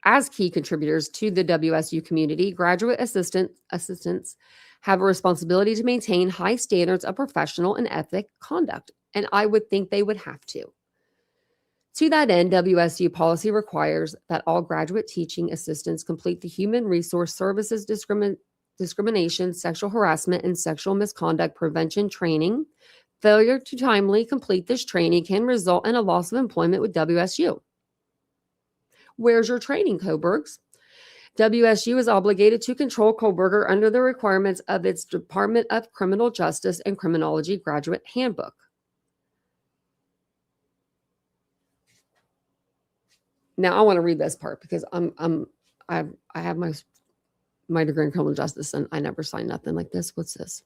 to the WSU community, graduate assistants have a responsibility to maintain high standards of professional and ethic conduct. And I would think they would have to. To that end, WSU policy requires that all graduate teaching assistants complete the Human Resource Services discrimination, sexual harassment, and sexual misconduct prevention training. Failure to timely complete this training can result in a loss of employment with WSU. Where's your training, Kohlbergs? WSU is obligated to control Kohlberger under the requirements of its Department of Criminal Justice and Criminology Graduate Handbook. Now I want to read this part because I have my degree in criminal justice and I never signed nothing like this. What's this?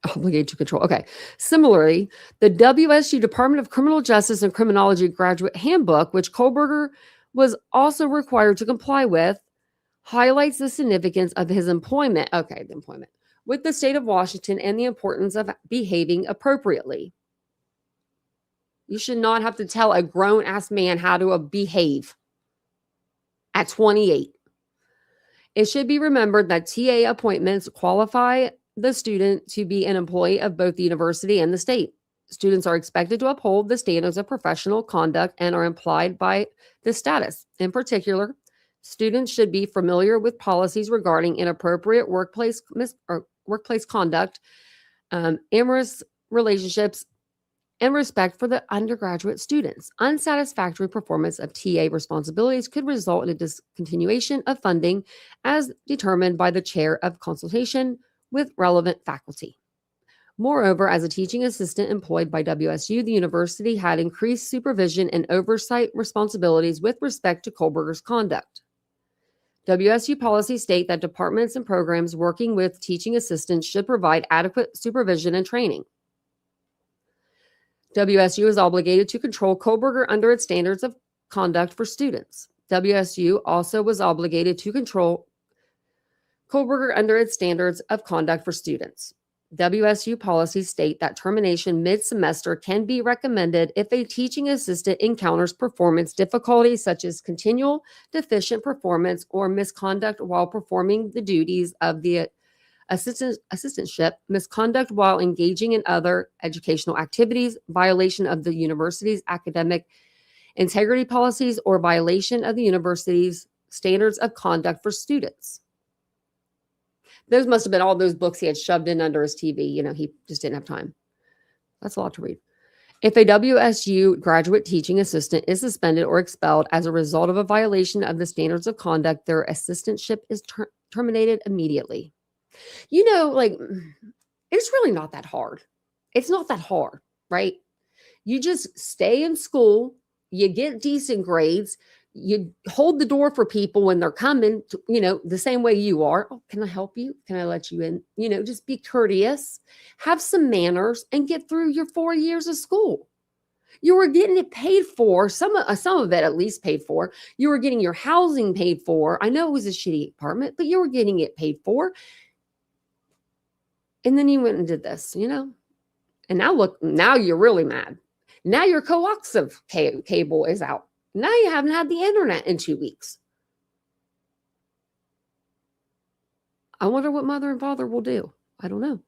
Obligated to control. Okay. Similarly, the WSU Department of Criminal Justice and Criminology Graduate Handbook, which Kohlberger was also required to comply with, highlights the significance of his employment. Okay, the employment with the state of Washington and the importance of behaving appropriately. You should not have to tell a grown-ass man how to behave at 28. It should be remembered that TA appointments qualify the student to be an employee of both the university and the state. Students are expected to uphold the standards of professional conduct and are implied by this status. In particular, students should be familiar with policies regarding inappropriate workplace conduct, amorous relationships, and respect for the undergraduate students. Unsatisfactory performance of TA responsibilities could result in a discontinuation of funding as determined by the chair of consultation with relevant faculty. Moreover, as a teaching assistant employed by WSU, the university had increased supervision and oversight responsibilities with respect to Kohlberger's conduct. WSU policies state that departments and programs working with teaching assistants should provide adequate supervision and training. WSU is obligated to control Kohlberger under its standards of conduct for students. WSU also was obligated to control Kohlberger under its standards of conduct for students. WSU policies state that termination mid-semester can be recommended if a teaching assistant encounters performance difficulties such as continual deficient performance or misconduct while performing the duties of assistantship, misconduct while engaging in other educational activities, violation of the university's academic integrity policies, or violation of the university's standards of conduct for students. Those must have been all those books he had shoved in under his TV. He just didn't have time. That's a lot to read. If a WSU graduate teaching assistant is suspended or expelled as a result of a violation of the standards of conduct, their assistantship is terminated immediately. It's really not that hard. It's not that hard, right? You just stay in school, you get decent grades, you hold the door for people when they're coming, the same way you are. Oh, can I help you? Can I let you in? Just be courteous, have some manners, and get through your 4 years of school. You were getting it paid for, some of it at least paid for. You were getting your housing paid for. I know it was a shitty apartment, but you were getting it paid for. And then you went and did this, And now look, now you're really mad. Now your coaxial cable is out. Now you haven't had the internet in 2 weeks. I wonder what mother and father will do. I don't know.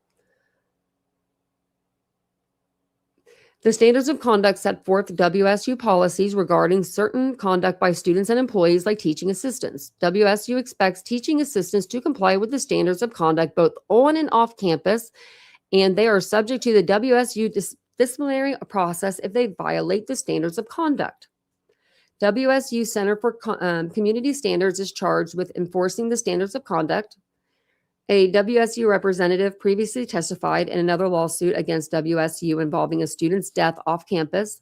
The standards of conduct set forth WSU policies regarding certain conduct by students and employees like teaching assistants. WSU expects teaching assistants to comply with the standards of conduct both on and off campus, and they are subject to the WSU disciplinary process if they violate the standards of conduct. WSU Center for Community Standards is charged with enforcing the standards of conduct. A WSU representative previously testified in another lawsuit against WSU involving a student's death off campus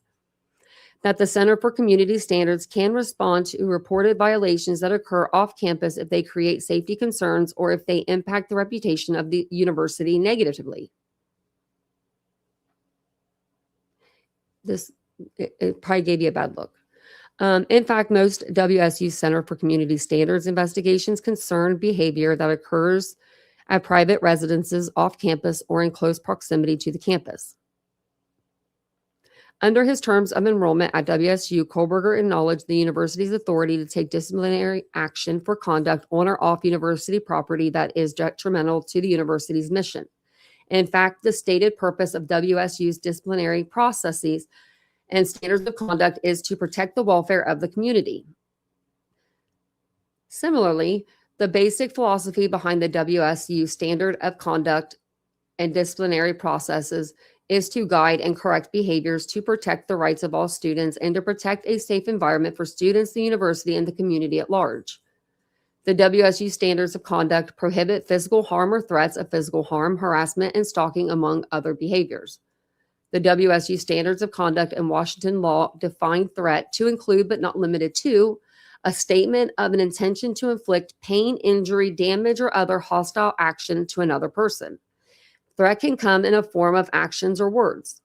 that the Center for Community Standards can respond to reported violations that occur off campus if they create safety concerns or if they impact the reputation of the university negatively. It probably gave you a bad look. In fact, most WSU Center for Community Standards investigations concern behavior that occurs at private residences off campus or in close proximity to the campus. Under his terms of enrollment at WSU, Kohlberger acknowledged the university's authority to take disciplinary action for conduct on or off university property that is detrimental to the university's mission. In fact, the stated purpose of WSU's disciplinary processes and standards of conduct is to protect the welfare of the community. Similarly, the basic philosophy behind the WSU standard of conduct and disciplinary processes is to guide and correct behaviors to protect the rights of all students and to protect a safe environment for students, the university, and the community at large. The WSU standards of conduct prohibit physical harm or threats of physical harm, harassment, and stalking, among other behaviors. The WSU standards of conduct and Washington law define threat to include, but not limited to, a statement of an intention to inflict pain, injury, damage, or other hostile action to another person. Threat can come in a form of actions or words.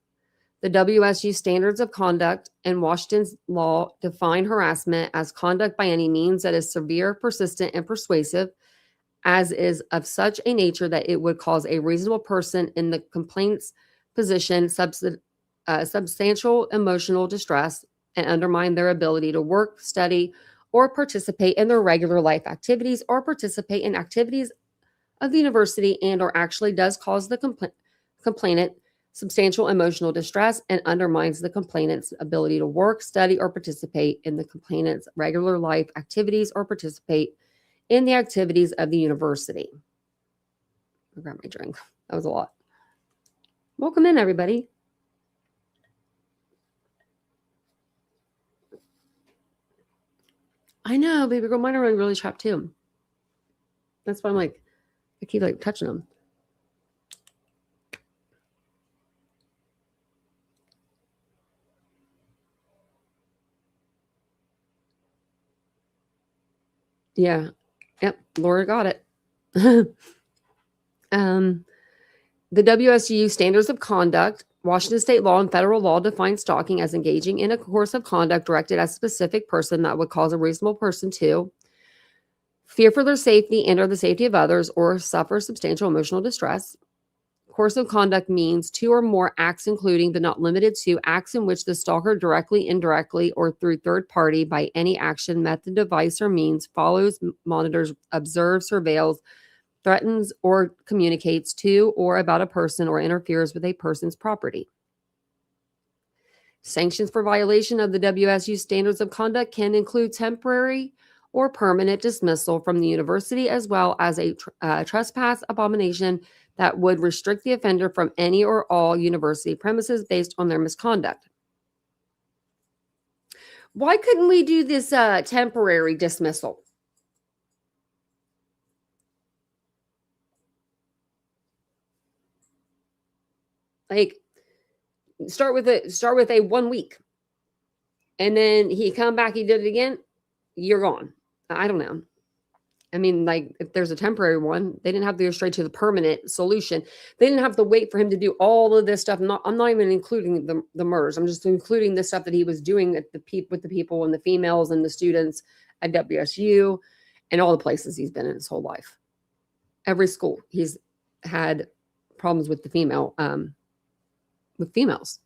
The WSU standards of conduct and Washington's law define harassment as conduct by any means that is severe, persistent, and persuasive, as is of such a nature that it would cause a reasonable person in the complainant's position substantial emotional distress and undermine their ability to work, study, or participate in their regular life activities or participate in activities of the university and or actually does cause the complainant substantial emotional distress and undermines the complainant's ability to work, study, or participate in the complainant's regular life activities or participate in the activities of the university. I'll grab my drink. That was a lot. Welcome in, everybody. I know, baby girl, mine are really chapped too. That's why I keep touching them. Yeah. Yep. Laura got it. The WSU standards of conduct, Washington state law and federal law define stalking as engaging in a course of conduct directed at a specific person that would cause a reasonable person to fear for their safety and or the safety of others or suffer substantial emotional distress. Course of conduct means two or more acts, including but not limited to acts in which the stalker directly, indirectly, or through third party by any action, method, device, or means follows, monitors, observes, surveils, threatens or communicates to or about a person or interferes with a person's property. Sanctions for violation of the WSU standards of conduct can include temporary or permanent dismissal from the university, as well as a trespass abomination that would restrict the offender from any or all university premises based on their misconduct. Why couldn't we do this temporary dismissal? Like, start with a 1 week, and then he come back, he did it again, you're gone. I don't know. I mean, like, if there's a temporary one, they didn't have to go straight to the permanent solution. They didn't have to wait for him to do all of this stuff. I'm not even including the murders. I'm just including the stuff that he was doing with the people and the females and the students at WSU and all the places he's been in his whole life. Every school he's had problems with with females.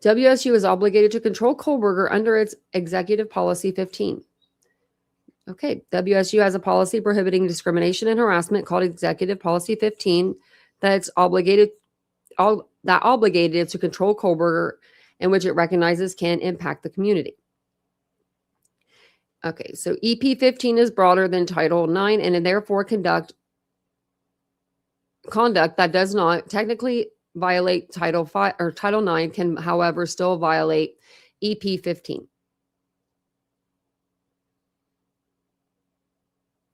WSU is obligated to control Kohlberger under its Executive Policy 15. Okay, WSU has a policy prohibiting discrimination and harassment called Executive Policy 15 that's obligated to control Kohlberger, in which it recognizes can impact the community. Okay, so EP 15 is broader than Title 9 and therefore conduct that does not technically violate Title 5 or Title 9 can, however, still violate EP 15.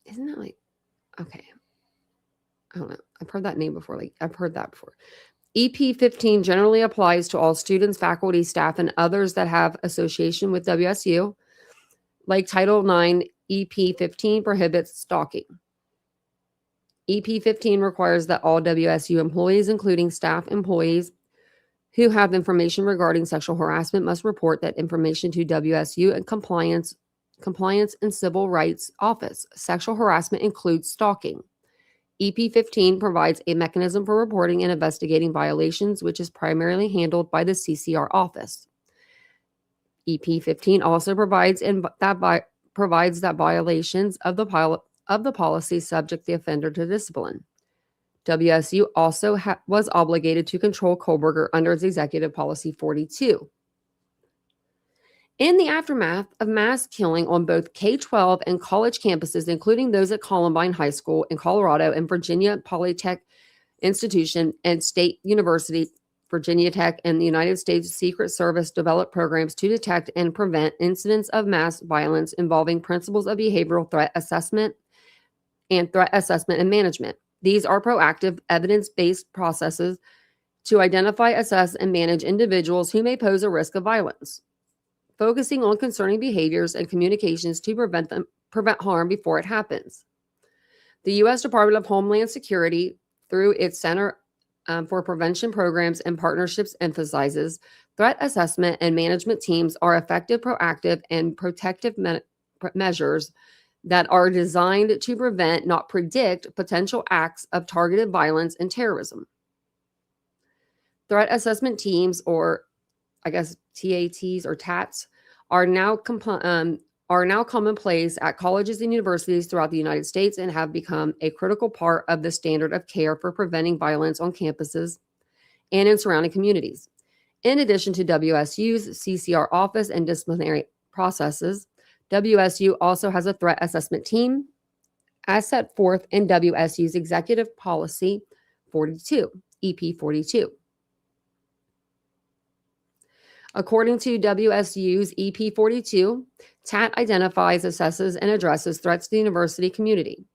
Isn't that like, okay, I don't know. I've heard that name before. I've heard that before. EP 15 generally applies to all students, faculty, staff, and others that have association with WSU. Like Title 9, EP 15 prohibits stalking. EP 15 requires that all WSU employees, including staff employees who have information regarding sexual harassment, must report that information to WSU and Compliance and Civil Rights Office. Sexual harassment includes stalking. EP 15 provides a mechanism for reporting and investigating violations, which is primarily handled by the CCR office. EP 15 also provides that violations of the policy subject the offender to discipline. WSU also was obligated to control Kohlberger under its Executive Policy 42. In the aftermath of mass killing on both K-12 and college campuses, including those at Columbine High School in Colorado and Virginia Polytech Institution and State University, Virginia Tech, and the United States Secret Service developed programs to detect and prevent incidents of mass violence involving principles of behavioral threat assessment and management. These are proactive, evidence-based processes to identify, assess, and manage individuals who may pose a risk of violence, focusing on concerning behaviors and communications to prevent harm before it happens. The U.S. Department of Homeland Security, through its Center for Prevention Programs and Partnerships, emphasizes threat assessment and management teams are effective, proactive, and protective measures that are designed to prevent, not predict, potential acts of targeted violence and terrorism. Threat assessment teams, or I guess TATs or TATs, are now commonplace at colleges and universities throughout the United States and have become a critical part of the standard of care for preventing violence on campuses and in surrounding communities. In addition to WSU's CCR office and disciplinary processes, WSU also has a threat assessment team as set forth in WSU's Executive Policy 42, EP 42. According to WSU's EP 42, TAT identifies, assesses, and addresses threats to the university community.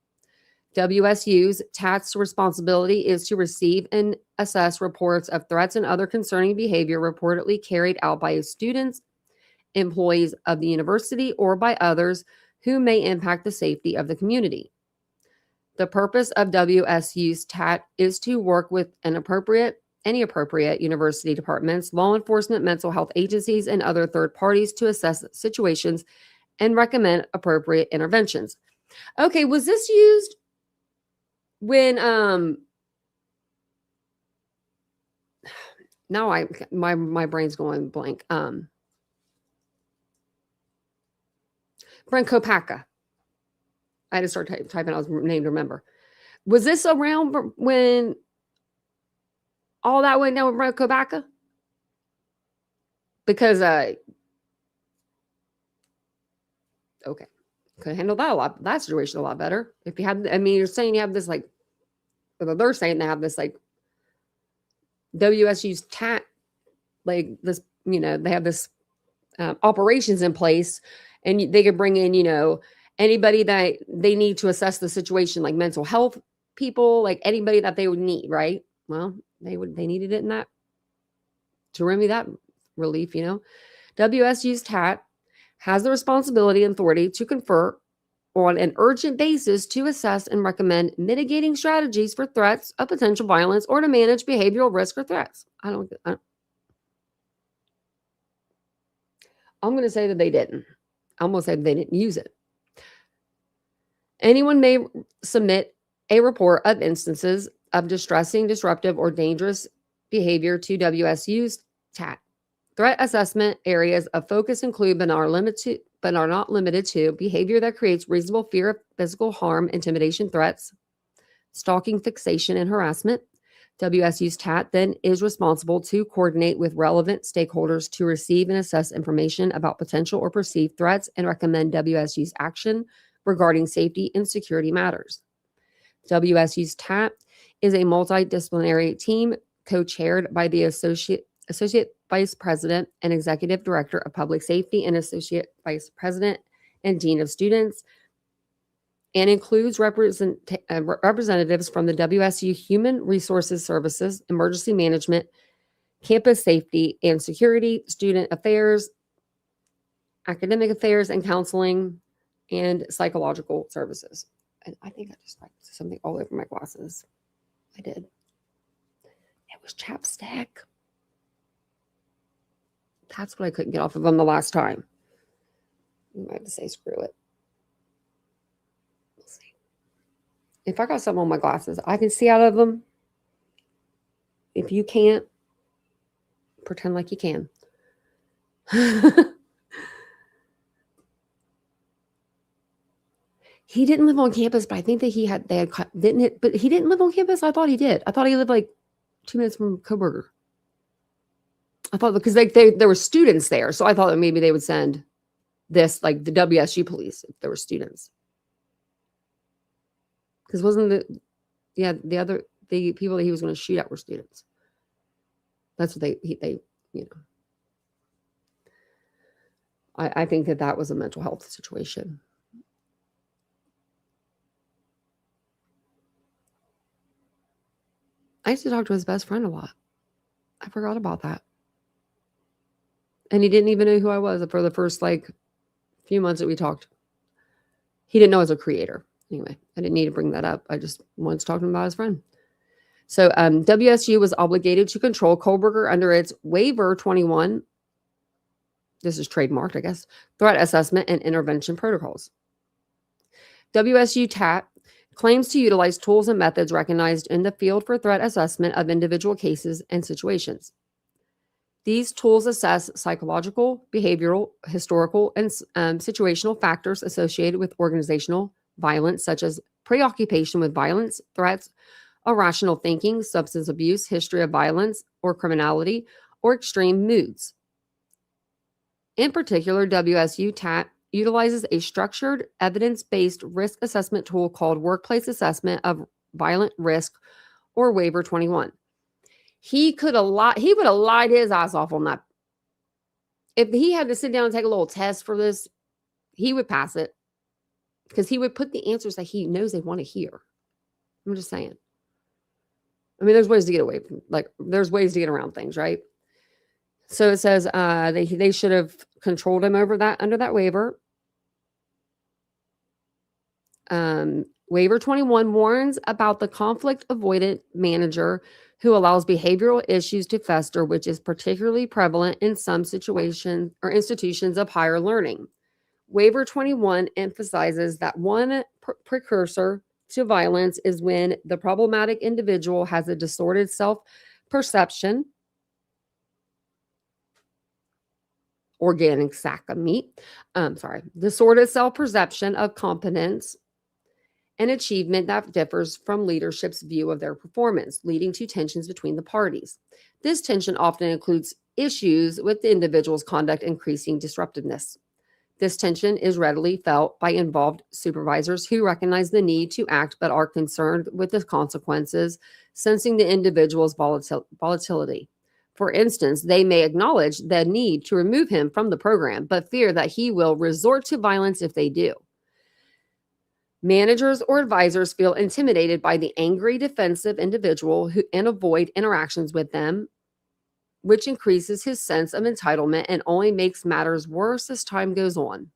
WSU's TAT's responsibility is to receive and assess reports of threats and other concerning behavior reportedly carried out by students, employees of the university, or by others who may impact the safety of the community. The purpose of WSU's TAT is to work with any appropriate university departments, law enforcement, mental health agencies, and other third parties to assess situations and recommend appropriate interventions. Okay, was this used when now my brain's going blank. Brent Kopacka. I had to start typing out his name to remember. Was this around when all that went down with Brent Kopacka? Because, okay, could handle that situation a lot better. If you had, I mean, you're saying you have this like, they're saying they have this like WSU's TAT, like this, they have this operations in place, and they could bring in, anybody that they need to assess the situation, like mental health people, like anybody that they would need, right? Well, they needed it in that to remedy that relief, WSU's TAT has the responsibility and authority to confer on an urgent basis to assess and recommend mitigating strategies for threats of potential violence or to manage behavioral risk or threats. I'm going to say that they didn't. I'm going to say they didn't use it. Anyone may submit a report of instances of distressing, disruptive, or dangerous behavior to WSU's TAT. Threat assessment areas of focus include, but are not limited to, behavior that creates reasonable fear of physical harm, intimidation, threats, stalking, fixation, and harassment. WSU's TAT then is responsible to coordinate with relevant stakeholders to receive and assess information about potential or perceived threats and recommend WSU's action regarding safety and security matters. WSU's TAT is a multidisciplinary team co-chaired by the Associate Vice President and Executive Director of Public Safety and Associate Vice President and Dean of Students, and includes representatives from the WSU Human Resources Services, Emergency Management, Campus Safety and Security, Student Affairs, Academic Affairs and Counseling, and Psychological Services. And I think I just wiped something all over my glasses. I did. It was chapstick. That's what I couldn't get off of them the last time. You might have to say screw it. We'll see. If I got something on my glasses, I can see out of them. If you can't, pretend like you can. He didn't live on campus, but I think that but he didn't live on campus. I thought he did. I thought he lived like 2 minutes from Coburger. I thought because there were students there, so I thought that maybe they would send this, like the WSU police, if there were students. Because wasn't the people that he was going to shoot at were students. That's what they I think that was a mental health situation. I used to talk to his best friend a lot. I forgot about that. And he didn't even know who I was for the first few months that we talked. He didn't know I was a creator. Anyway, I didn't need to bring that up. I just wanted to talk to him about his friend. So WSU was obligated to control Kohlberger under its Waiver 21. This is trademarked, I guess. Threat assessment and intervention protocols. WSU TAT claims to utilize tools and methods recognized in the field for threat assessment of individual cases and situations. These tools assess psychological, behavioral, historical, and situational factors associated with organizational violence, such as preoccupation with violence, threats, irrational thinking, substance abuse, history of violence or criminality, or extreme moods. In particular, WSU TAT utilizes a structured, evidence-based risk assessment tool called Workplace Assessment of Violent Risk, or Waiver 21. He would have lied his ass off on that. If he had to sit down and take a little test for this, he would pass it because he would put the answers that he knows they want to hear. I'm just saying. I mean, there's ways to get away from, there's ways to get around things, right? So it says they should have controlled him under that waiver. Waiver 21 warns about the conflict avoidant manager who allows behavioral issues to fester, which is particularly prevalent in some situations or institutions of higher learning. Waiver 21 emphasizes that one precursor to violence is when the problematic individual has a distorted self-perception organic sack of meat. Distorted self-perception of competence and achievement that differs from leadership's view of their performance, leading to tensions between the parties. This tension often includes issues with the individual's conduct increasing disruptiveness. This tension is readily felt by involved supervisors who recognize the need to act but are concerned with the consequences, sensing the individual's volatility. For instance, they may acknowledge the need to remove him from the program, but fear that he will resort to violence if they do. Managers or advisors feel intimidated by the angry, defensive individual and avoid interactions with them, which increases his sense of entitlement and only makes matters worse as time goes on.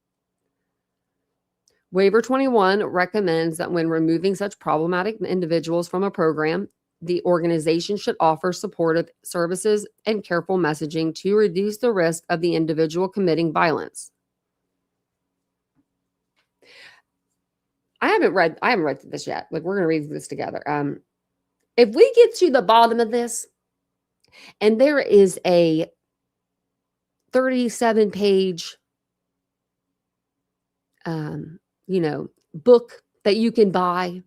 Waiver 21 recommends that when removing such problematic individuals from a program, the organization should offer supportive services and careful messaging to reduce the risk of the individual committing violence. I haven't read this yet. Like, we're going to read this together. If we get to the bottom of this, and there is a 37-page, book that you can buy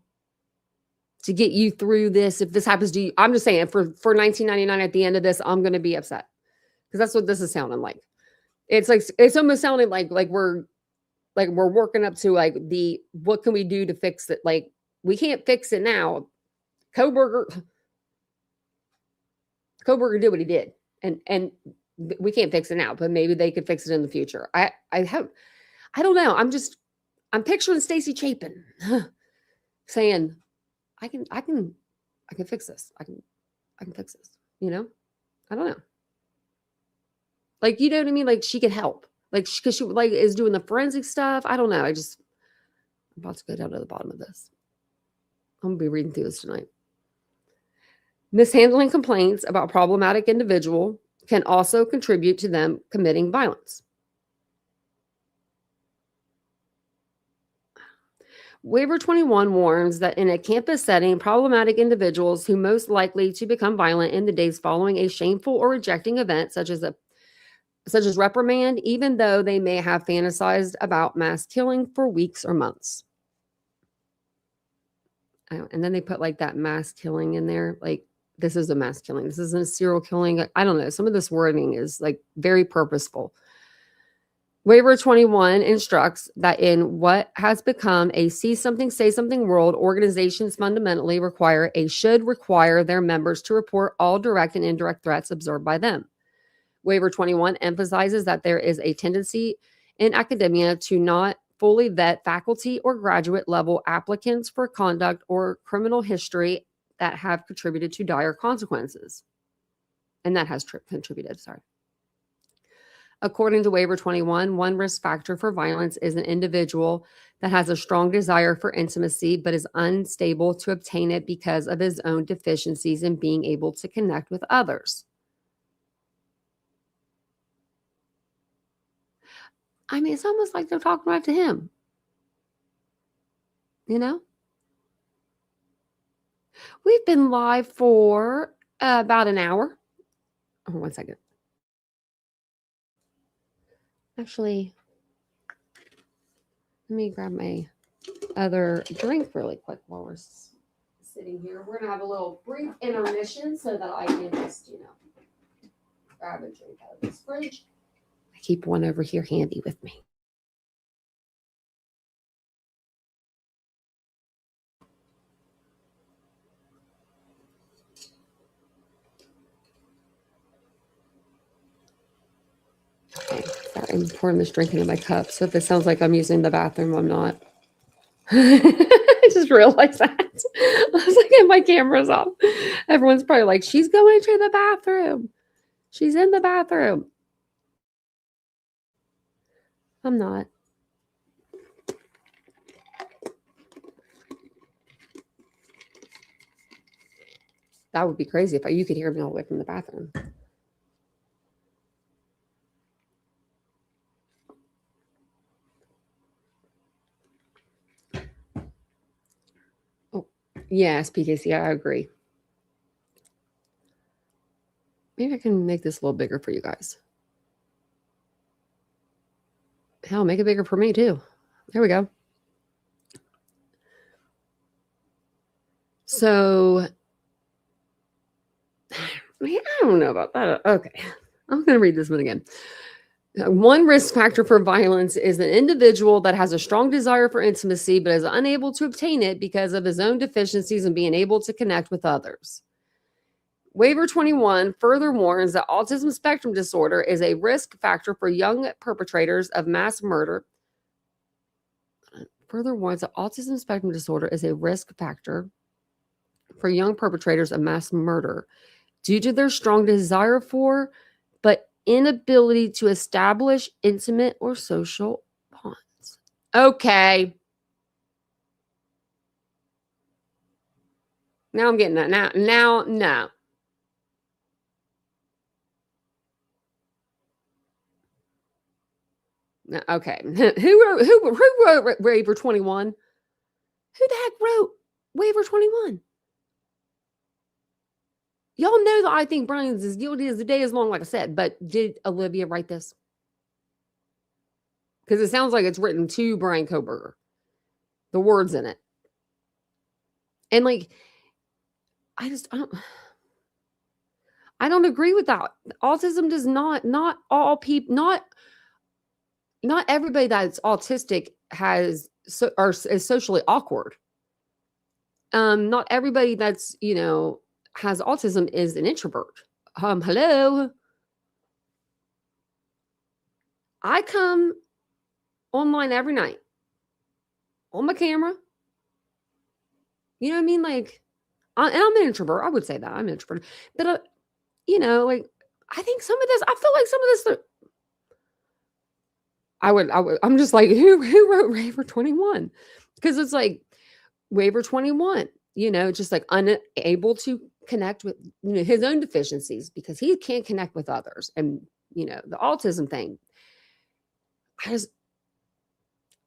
to get you through this. If this happens to you, I'm just saying for $19.99 at the end of this, I'm going to be upset because that's what this is sounding like. It's almost sounding like we're working up to what can we do to fix it? Like, we can't fix it now. Koberger did what he did, and we can't fix it now, but maybe they could fix it in the future. I don't know. I'm picturing Stacy Chapin saying, I can fix this. I can fix this. I don't know. Like, you know what I mean? Like, she could help. Like, because she is doing the forensic stuff. I don't know. I'm about to go down to the bottom of this. I'm going to be reading through this tonight. Mishandling complaints about problematic individual can also contribute to them committing violence. Waiver 21 warns that in a campus setting, problematic individuals who most likely to become violent in the days following a shameful or rejecting event, such as reprimand, even though they may have fantasized about mass killing for weeks or months. And then they put that mass killing in there. Like, this is a mass killing. This isn't a serial killing. I don't know. Some of this wording is very purposeful. Waiver 21 instructs that in what has become a see something, say something world, organizations fundamentally should require their members to report all direct and indirect threats observed by them. Waiver 21 emphasizes that there is a tendency in academia to not fully vet faculty or graduate level applicants for conduct or criminal history that have contributed to dire consequences. And that has contributed. According to Waiver 21, one risk factor for violence is an individual that has a strong desire for intimacy but is unstable to obtain it because of his own deficiencies in being able to connect with others. I mean, it's almost like they're talking right to him. We've been live for about an hour. Oh, 1 second. Actually, let me grab my other drink really quick while we're sitting here. We're going to have a little brief intermission so that I can just, grab a drink out of this fridge. I keep one over here handy with me. Okay, sorry, I'm pouring this drink into my cup. So if it sounds like I'm using the bathroom, I'm not. I just realized that. I was like, my camera's off. Everyone's probably like, she's going to the bathroom. She's in the bathroom. I'm not. That would be crazy if you could hear me all the way from the bathroom. Oh, yes, PKC, I agree. Maybe I can make this a little bigger for you guys. Hell, make it bigger for me too. There we go. So, I don't know about that. Okay. I'm going to read this one again. One risk factor for violence is an individual that has a strong desire for intimacy but is unable to obtain it because of his own deficiencies in being able to connect with others. Waiver 21 further warns that autism spectrum disorder is a risk factor for young perpetrators of mass murder. Further warns that autism spectrum disorder is a risk factor for young perpetrators of mass murder due to their strong desire for, but inability to establish intimate or social bonds. Okay. Now I'm getting that. Now, no. Okay. Who wrote Waiver 21? Who the heck wrote Waiver 21? Y'all know that I think Bryan's as guilty as the day is long, like I said, but did Olivia write this? Because it sounds like it's written to Bryan Kohberger. The words in it. And like, I don't agree with that. Autism does not all people, not everybody that's autistic is socially awkward. Not everybody that's, has autism is an introvert. Hello. I come online every night on my camera. You know what I mean? Like, and I'm an introvert. I would say that I'm an introvert, but like, I think some of this, I feel like some of this, I'm just like, who wrote Waiver 21? Because it's like Waiver 21, just like unable to connect with his own deficiencies because he can't connect with others. And, the autism thing,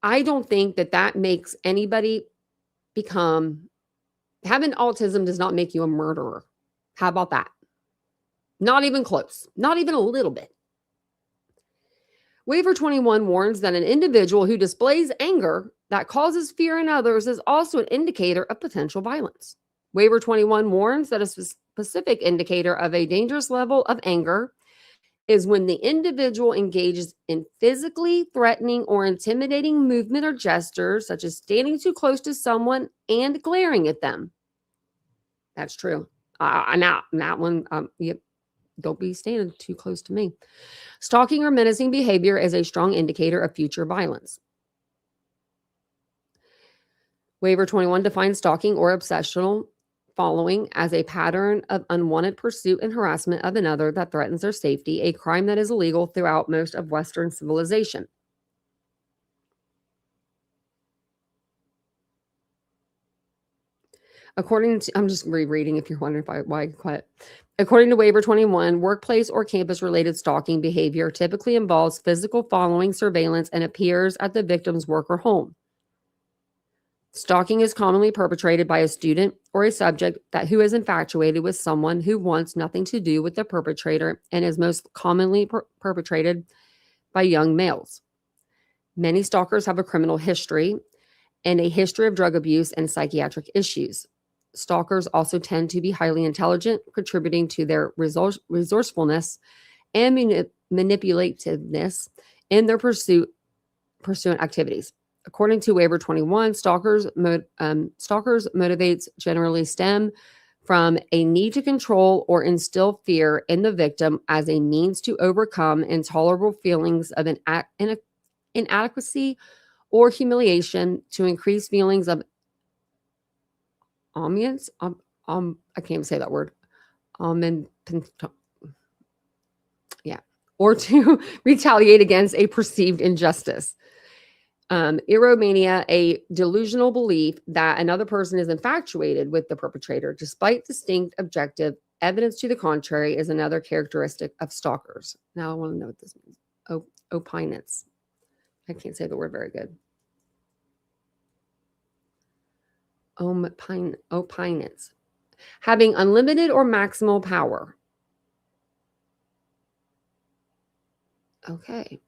I don't think that makes anybody having autism does not make you a murderer. How about that? Not even close, not even a little bit. Waiver 21 warns that an individual who displays anger that causes fear in others is also an indicator of potential violence. Waiver 21 warns that a specific indicator of a dangerous level of anger is when the individual engages in physically threatening or intimidating movement or gestures, such as standing too close to someone and glaring at them. That's true. Now, that one, yep. Don't be standing too close to me. Stalking or menacing behavior is a strong indicator of future violence. Waiver 21 defines stalking or obsessional following as a pattern of unwanted pursuit and harassment of another that threatens their safety, a crime that is illegal throughout most of Western civilization. I'm just rereading if you're wondering why I quit. According to Waiver 21, workplace or campus-related stalking behavior typically involves physical following, surveillance, and appears at the victim's work or home. Stalking is commonly perpetrated by a student or a subject who is infatuated with someone who wants nothing to do with the perpetrator and is most commonly perpetrated by young males. Many stalkers have a criminal history and a history of drug abuse and psychiatric issues. Stalkers also tend to be highly intelligent, contributing to their resourcefulness and manipulativeness in their pursuant activities. According to Waiver 21, stalkers motivates generally stem from a need to control or instill fear in the victim as a means to overcome intolerable feelings of inadequacy or humiliation, to increase feelings of I can't even say that word. Or to retaliate against a perceived injustice. Eromania, a delusional belief that another person is infatuated with the perpetrator, despite distinct objective evidence to the contrary, is another characteristic of stalkers. Now I want to know what this means. Opinance. I can't say the word very good. Opinance. Having unlimited or maximal power. Okay.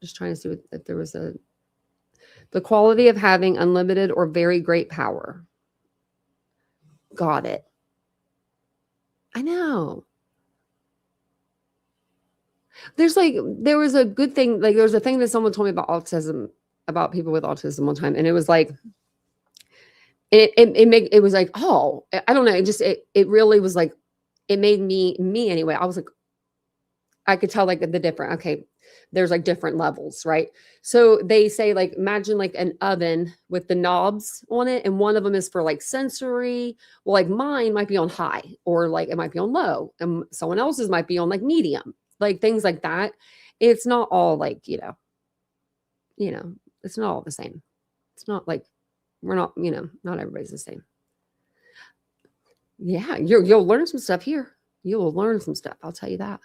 Just trying to see if there was the quality of having unlimited or very great power. Got it. I know. There was a good thing, there was a thing that someone told me about autism, about people with autism one time, and it was like, it was like, oh, I don't know, it really was like, it made me anyway. I was like, I could tell the different, okay, there's different levels, right? So they say imagine an oven with the knobs on it, and one of them is for sensory. Well, mine might be on high, or it might be on low, and someone else's might be on medium, things like that. It's not all it's not all the same. It's not we're not, not everybody's the same. Yeah, you'll learn some stuff here. You will learn some stuff, I'll tell you that.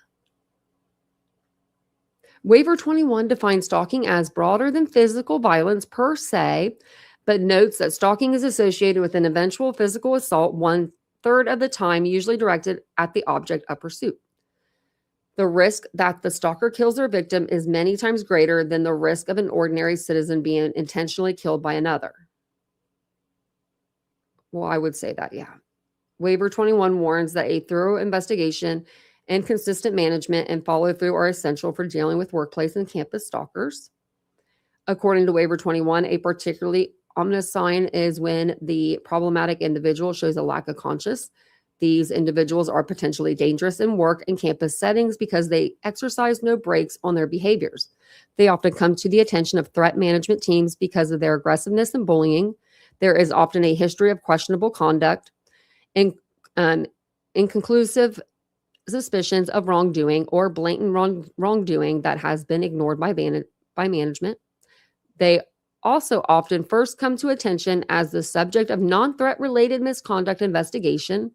Waiver 21 defines stalking as broader than physical violence per se, but notes that stalking is associated with an eventual physical assault 1/3 of the time, usually directed at the object of pursuit. The risk that the stalker kills their victim is many times greater than the risk of an ordinary citizen being intentionally killed by another. Well, I would say that, yeah. Waiver 21 warns that a thorough investigation and consistent management and follow-through are essential for dealing with workplace and campus stalkers. According to Waiver 21, a particularly ominous sign is when the problematic individual shows a lack of conscience. These individuals are potentially dangerous in work and campus settings because they exercise no brakes on their behaviors. They often come to the attention of threat management teams because of their aggressiveness and bullying. There is often a history of questionable conduct and inconclusive suspicions of wrongdoing or blatant wrongdoing that has been ignored by management. They also often first come to attention as the subject of non-threat related misconduct investigation.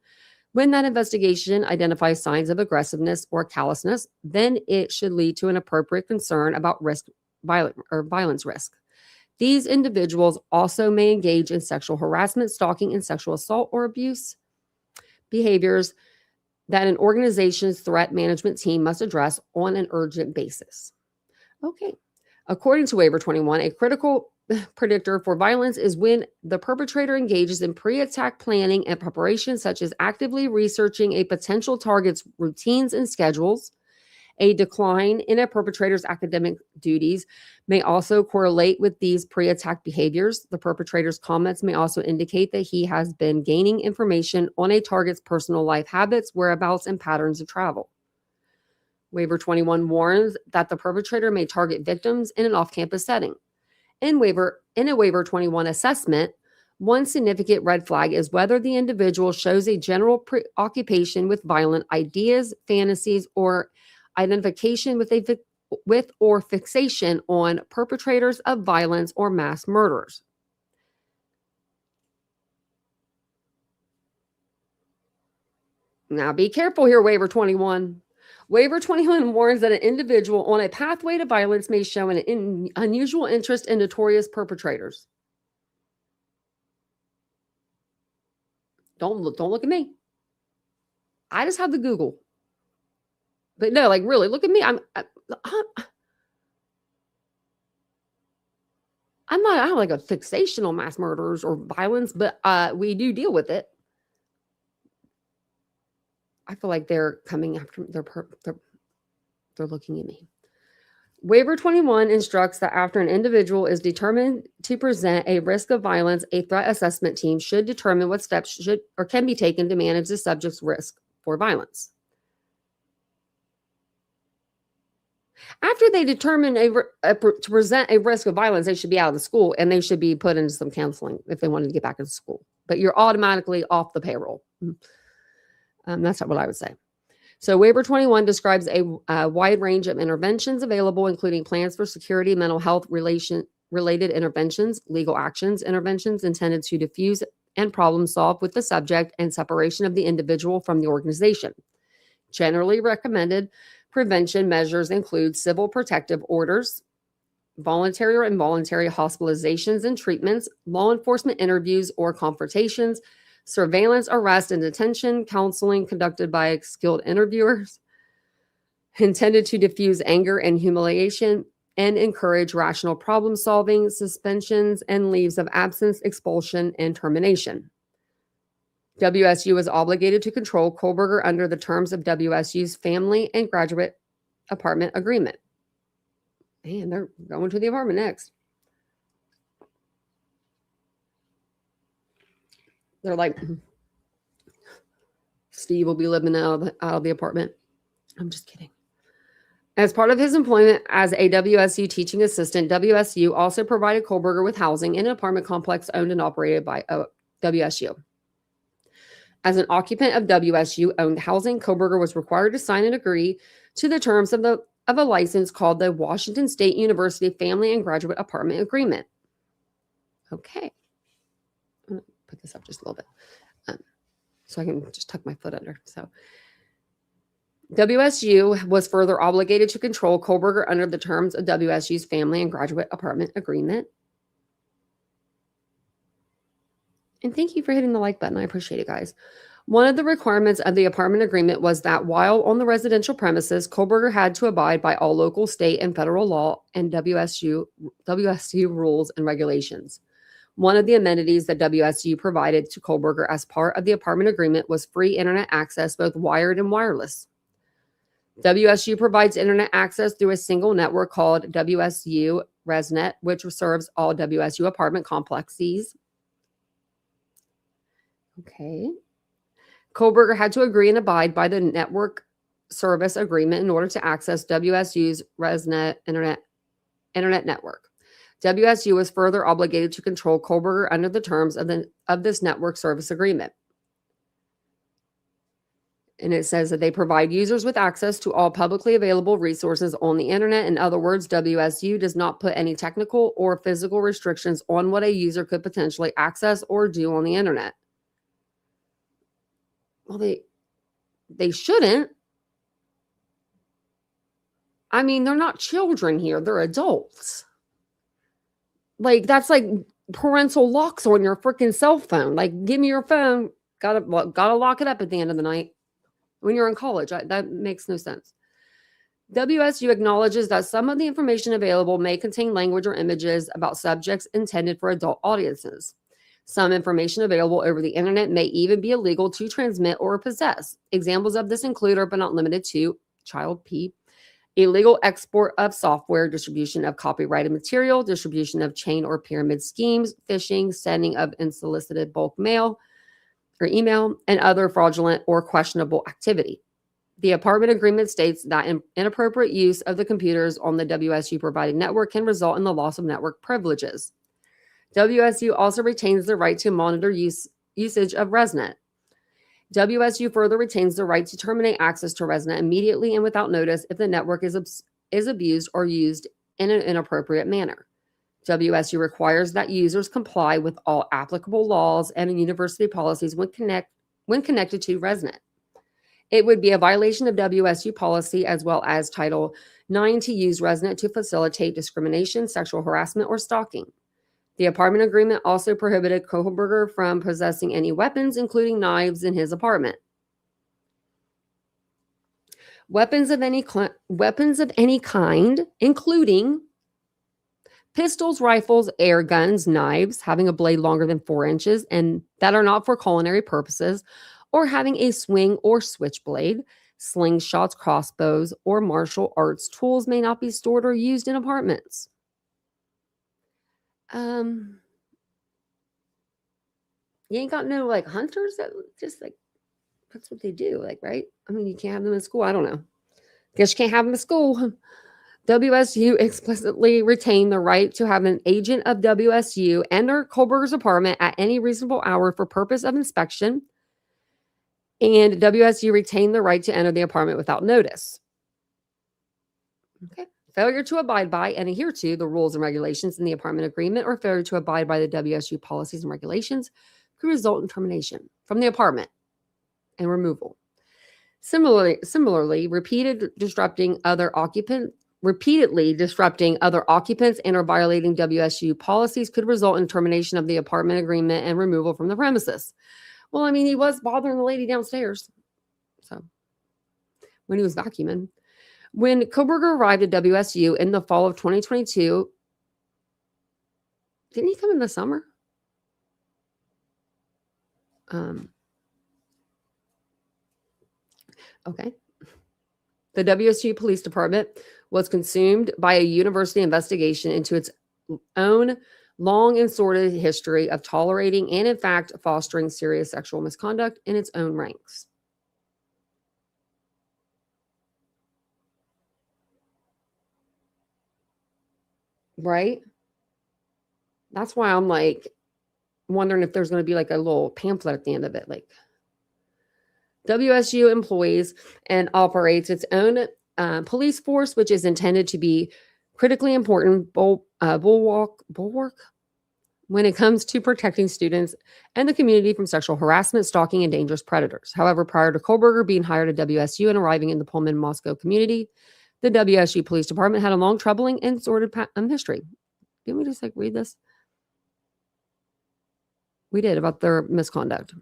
When that investigation identifies signs of aggressiveness or callousness, then it should lead to an appropriate concern about violence risk. These individuals also may engage in sexual harassment, stalking, and sexual assault or abuse behaviors that an organization's threat management team must address on an urgent basis. Okay. According to Waiver 21, a critical predictor for violence is when the perpetrator engages in pre-attack planning and preparation, such as actively researching a potential target's routines and schedules. A decline in a perpetrator's academic duties may also correlate with these pre-attack behaviors. The perpetrator's comments may also indicate that he has been gaining information on a target's personal life habits, whereabouts, and patterns of travel. Waiver 21 warns that the perpetrator may target victims in an off-campus setting. In a Waiver 21 assessment, one significant red flag is whether the individual shows a general preoccupation with violent ideas, fantasies, or identification with or fixation on perpetrators of violence or mass murderers. Now be careful here, Waiver 21. Waiver 21 warns that an individual on a pathway to violence may show an unusual interest in notorious perpetrators. Don't look at me. I just have the Google. But no, really, look at me. I don't have a fixation on mass murderers or violence, but we do deal with it. I feel like they're coming after me. They're looking at me. Waiver 21 instructs that after an individual is determined to present a risk of violence, a threat assessment team should determine what steps should or can be taken to manage the subject's risk for violence. After they determine to present a risk of violence, they should be out of the school and they should be put into some counseling if they wanted to get back into school. But you're automatically off the payroll. That's what I would say. So Waiver 21 describes a wide range of interventions available, including plans for security, mental health related interventions, legal actions, interventions intended to diffuse and problem solve with the subject, and separation of the individual from the organization. Generally recommended prevention measures include civil protective orders, voluntary or involuntary hospitalizations and treatments, law enforcement interviews or confrontations, surveillance, arrest, and detention, counseling conducted by skilled interviewers intended to diffuse anger and humiliation, and encourage rational problem solving, suspensions, and leaves of absence, expulsion, and termination. WSU is obligated to control Kohlberger under the terms of WSU's family and graduate apartment agreement. Man, they're going to the apartment next. They're like, Steve will be living out of the apartment. I'm just kidding. As part of his employment as a WSU teaching assistant, WSU also provided Kohlberger with housing in an apartment complex owned and operated by WSU. As an occupant of WSU-owned housing, Kohlberger was required to sign and agree to the terms of a license called the Washington State University Family and Graduate Apartment Agreement. Okay. I'm going to put this up just a little bit so I can just tuck my foot under. So WSU was further obligated to control Kohlberger under the terms of WSU's Family and Graduate Apartment Agreement. And thank you for hitting the like button. I appreciate it, guys. One of the requirements of the apartment agreement was that while on the residential premises, Kohlberger had to abide by all local, state, and federal law and WSU rules and regulations. One of the amenities that WSU provided to Kohlberger as part of the apartment agreement was free internet access, both wired and wireless. WSU provides internet access through a single network called WSU ResNet, which serves all WSU apartment complexes. Okay. Kohlberger had to agree and abide by the network service agreement in order to access WSU's ResNet internet network. WSU was further obligated to control Kohlberger under the terms of this network service agreement. And it says that they provide users with access to all publicly available resources on the internet. In other words, WSU does not put any technical or physical restrictions on what a user could potentially access or do on the internet. Well, they shouldn't. I mean, they're not children here. They're adults. Like, that's like parental locks on your freaking cell phone. Like, give me your phone. Gotta lock it up at the end of the night. When you're in college, that makes no sense. WSU acknowledges that some of the information available may contain language or images about subjects intended for adult audiences. Some information available over the internet may even be illegal to transmit or possess. Examples of this include, but not limited to, child P, illegal export of software, distribution of copyrighted material, distribution of chain or pyramid schemes, phishing, sending of unsolicited bulk mail or email, and other fraudulent or questionable activity. The apartment agreement states that inappropriate use of the computers on the WSU provided network can result in the loss of network privileges. WSU also retains the right to monitor usage of ResNet. WSU further retains the right to terminate access to ResNet immediately and without notice if the network is abused or used in an inappropriate manner. WSU requires that users comply with all applicable laws and university policies when connected to ResNet. It would be a violation of WSU policy as well as Title IX to use ResNet to facilitate discrimination, sexual harassment, or stalking. The apartment agreement also prohibited Kohlberger from possessing any weapons, including knives, in his apartment. Weapons of any kind, including pistols, rifles, air guns, knives having a blade longer than 4 inches and that are not for culinary purposes, or having a swing or switchblade, slingshots, crossbows, or martial arts tools may not be stored or used in apartments. You ain't got no like hunters that just like, that's what they do, like, right? I mean, you can't have them in school. I don't know. Guess you can't have them in school. WSU explicitly retained the right to have an agent of WSU enter Kohlberger's apartment at any reasonable hour for purpose of inspection, and WSU retained the right to enter the apartment without notice. Okay. Failure to abide by and adhere to the rules and regulations in the apartment agreement or failure to abide by the WSU policies and regulations could result in termination from the apartment and removal. Similarly, repeatedly disrupting other occupants and or violating WSU policies could result in termination of the apartment agreement and removal from the premises. Well, I mean, he was bothering the lady downstairs. So when he was vacuuming. When Koberger arrived at WSU in the fall of 2022, didn't he come in the summer? Okay. The WSU Police Department was consumed by a university investigation into its own long and sordid history of tolerating and, in fact, fostering serious sexual misconduct in its own ranks. Right? That's why I'm like wondering if there's going to be like a little pamphlet at the end of it. Like, WSU employs and operates its own police force, which is intended to be critically important bulwark when it comes to protecting students and the community from sexual harassment, stalking, and dangerous predators. However, prior to Koberger being hired at WSU and arriving in the Pullman, Moscow community, the WSU Police Department had a long, troubling, and sordid history. Didn't we just like read this? We did, about their misconduct.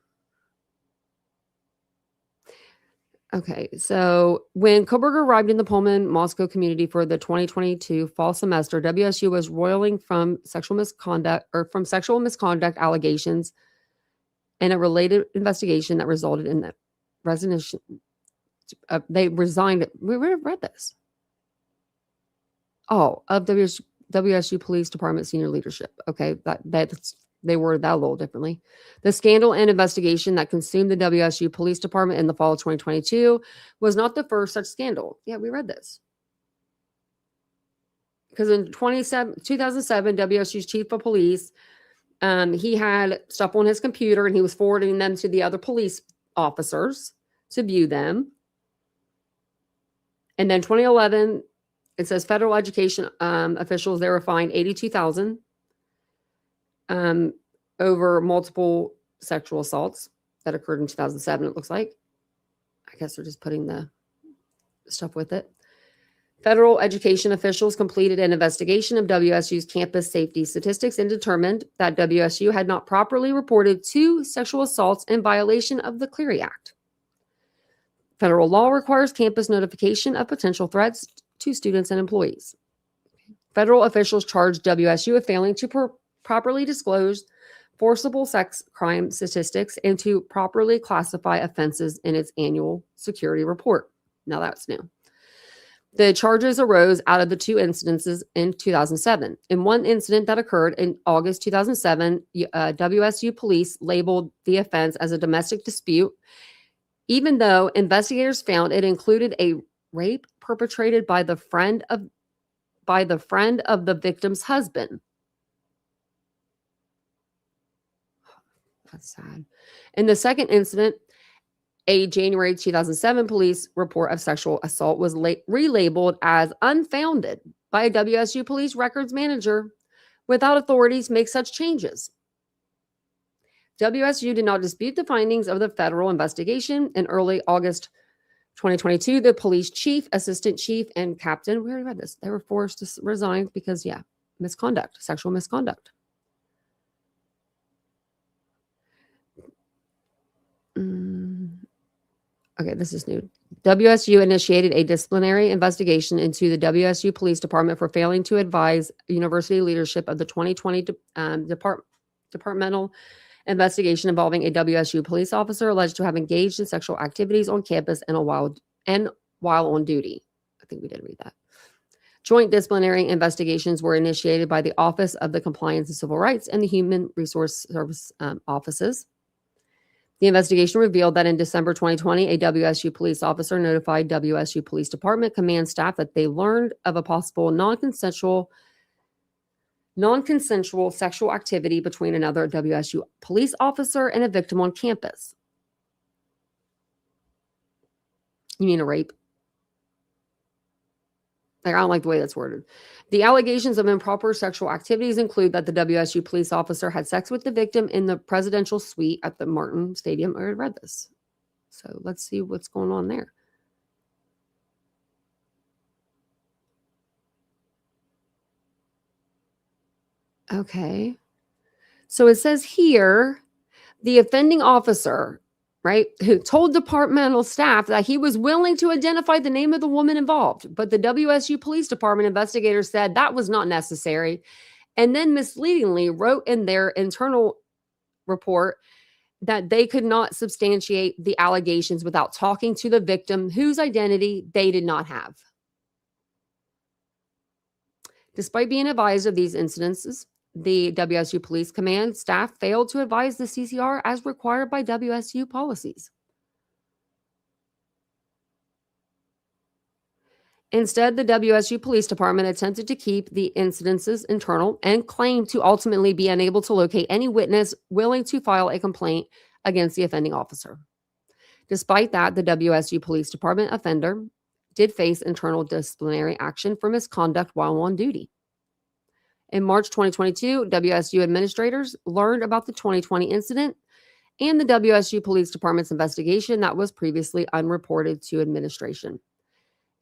Okay, so when Koberger arrived in the Pullman, Moscow community for the 2022 fall semester, WSU was roiling from sexual misconduct allegations and a related investigation that resulted in the resignation. They resigned. We read this. Oh, of WSU Police Department senior leadership. Okay, that's they worded that a little differently. The scandal and investigation that consumed the WSU Police Department in the fall of 2022 was not the first such scandal. Yeah, we read this. Because in 2007, WSU's chief of police, he had stuff on his computer and he was forwarding them to the other police officers to view them. And then 2011, it says federal education officials, they were fined $82,000 over multiple sexual assaults that occurred in 2007, it looks like. I guess they're just putting the stuff with it. Federal education officials completed an investigation of WSU's campus safety statistics and determined that WSU had not properly reported 2 sexual assaults in violation of the Clery Act. Federal law requires campus notification of potential threats to students and employees. Federal officials charged WSU with failing to properly disclose forcible sex crime statistics and to properly classify offenses in its annual security report. Now that's new. The charges arose out of the 2 incidences in 2007. In one incident that occurred in August 2007, WSU police labeled the offense as a domestic dispute, even though investigators found it included a rape perpetrated by the friend of the victim's husband. That's sad. In the second incident, a January 2007 police report of sexual assault was relabeled as unfounded by a WSU police records manager without authorities to make such changes. WSU did not dispute the findings of the federal investigation. In early August 2022, the police chief, assistant chief, and captain, we already read this, they were forced to resign because, misconduct, sexual misconduct. Okay, this is new. WSU initiated a disciplinary investigation into the WSU Police Department for failing to advise university leadership of the 2020 departmental investigation involving a WSU police officer alleged to have engaged in sexual activities on campus and while on duty. I think we did read that. Joint disciplinary investigations were initiated by the Office of the Compliance and Civil Rights and the Human Resource Service offices. The investigation revealed that in December 2020, a WSU police officer notified WSU Police Department command staff that they learned of a possible non-consensual sexual activity between another WSU police officer and a victim on campus. You mean a rape? Like, I don't like the way that's worded. The allegations of improper sexual activities include that the WSU police officer had sex with the victim in the presidential suite at the Martin Stadium. I already read this. So let's see what's going on there. Okay. So it says here, the offending officer right, who told departmental staff that he was willing to identify the name of the woman involved. But the WSU Police Department investigators said that was not necessary, and then misleadingly wrote in their internal report that they could not substantiate the allegations without talking to the victim, whose identity they did not have. Despite being advised of these incidences, the WSU Police Command staff failed to advise the CCR as required by WSU policies. Instead, the WSU Police Department attempted to keep the incidences internal and claimed to ultimately be unable to locate any witness willing to file a complaint against the offending officer. Despite that, the WSU Police Department offender did face internal disciplinary action for misconduct while on duty. In March 2022, WSU administrators learned about the 2020 incident and the WSU Police Department's investigation that was previously unreported to administration.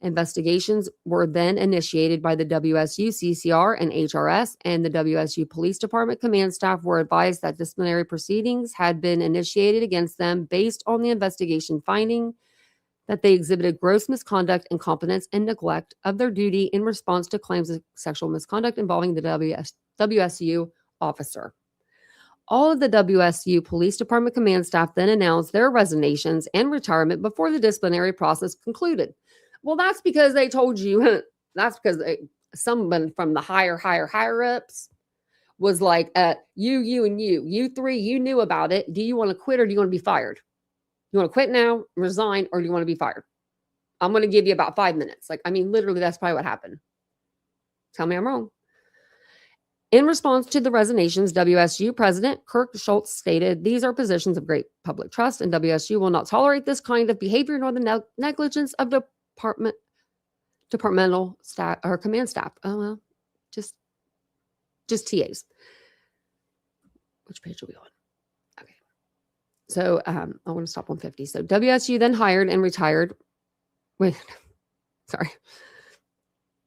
Investigations were then initiated by the WSU CCR and HRS, and the WSU Police Department command staff were advised that disciplinary proceedings had been initiated against them based on the investigation finding that they exhibited gross misconduct, incompetence, and neglect of their duty in response to claims of sexual misconduct involving the WSU officer. All of the WSU Police Department command staff then announced their resignations and retirement before the disciplinary process concluded. Well, that's because they told you, that's because someone from the higher ups was like, you three, you knew about it. Do you want to quit or do you want to be fired? You want to quit now, resign, or do you want to be fired? I'm going to give you about 5 minutes. Literally, that's probably what happened. Tell me I'm wrong. In response to the resignations, WSU President Kirk Schultz stated, "These are positions of great public trust, and WSU will not tolerate this kind of behavior nor the negligence of departmental staff or command staff." Oh, well, just TAs. Which page are we on? Okay. So I want to stop on 50. So WSU then hired and retired. Wait, sorry.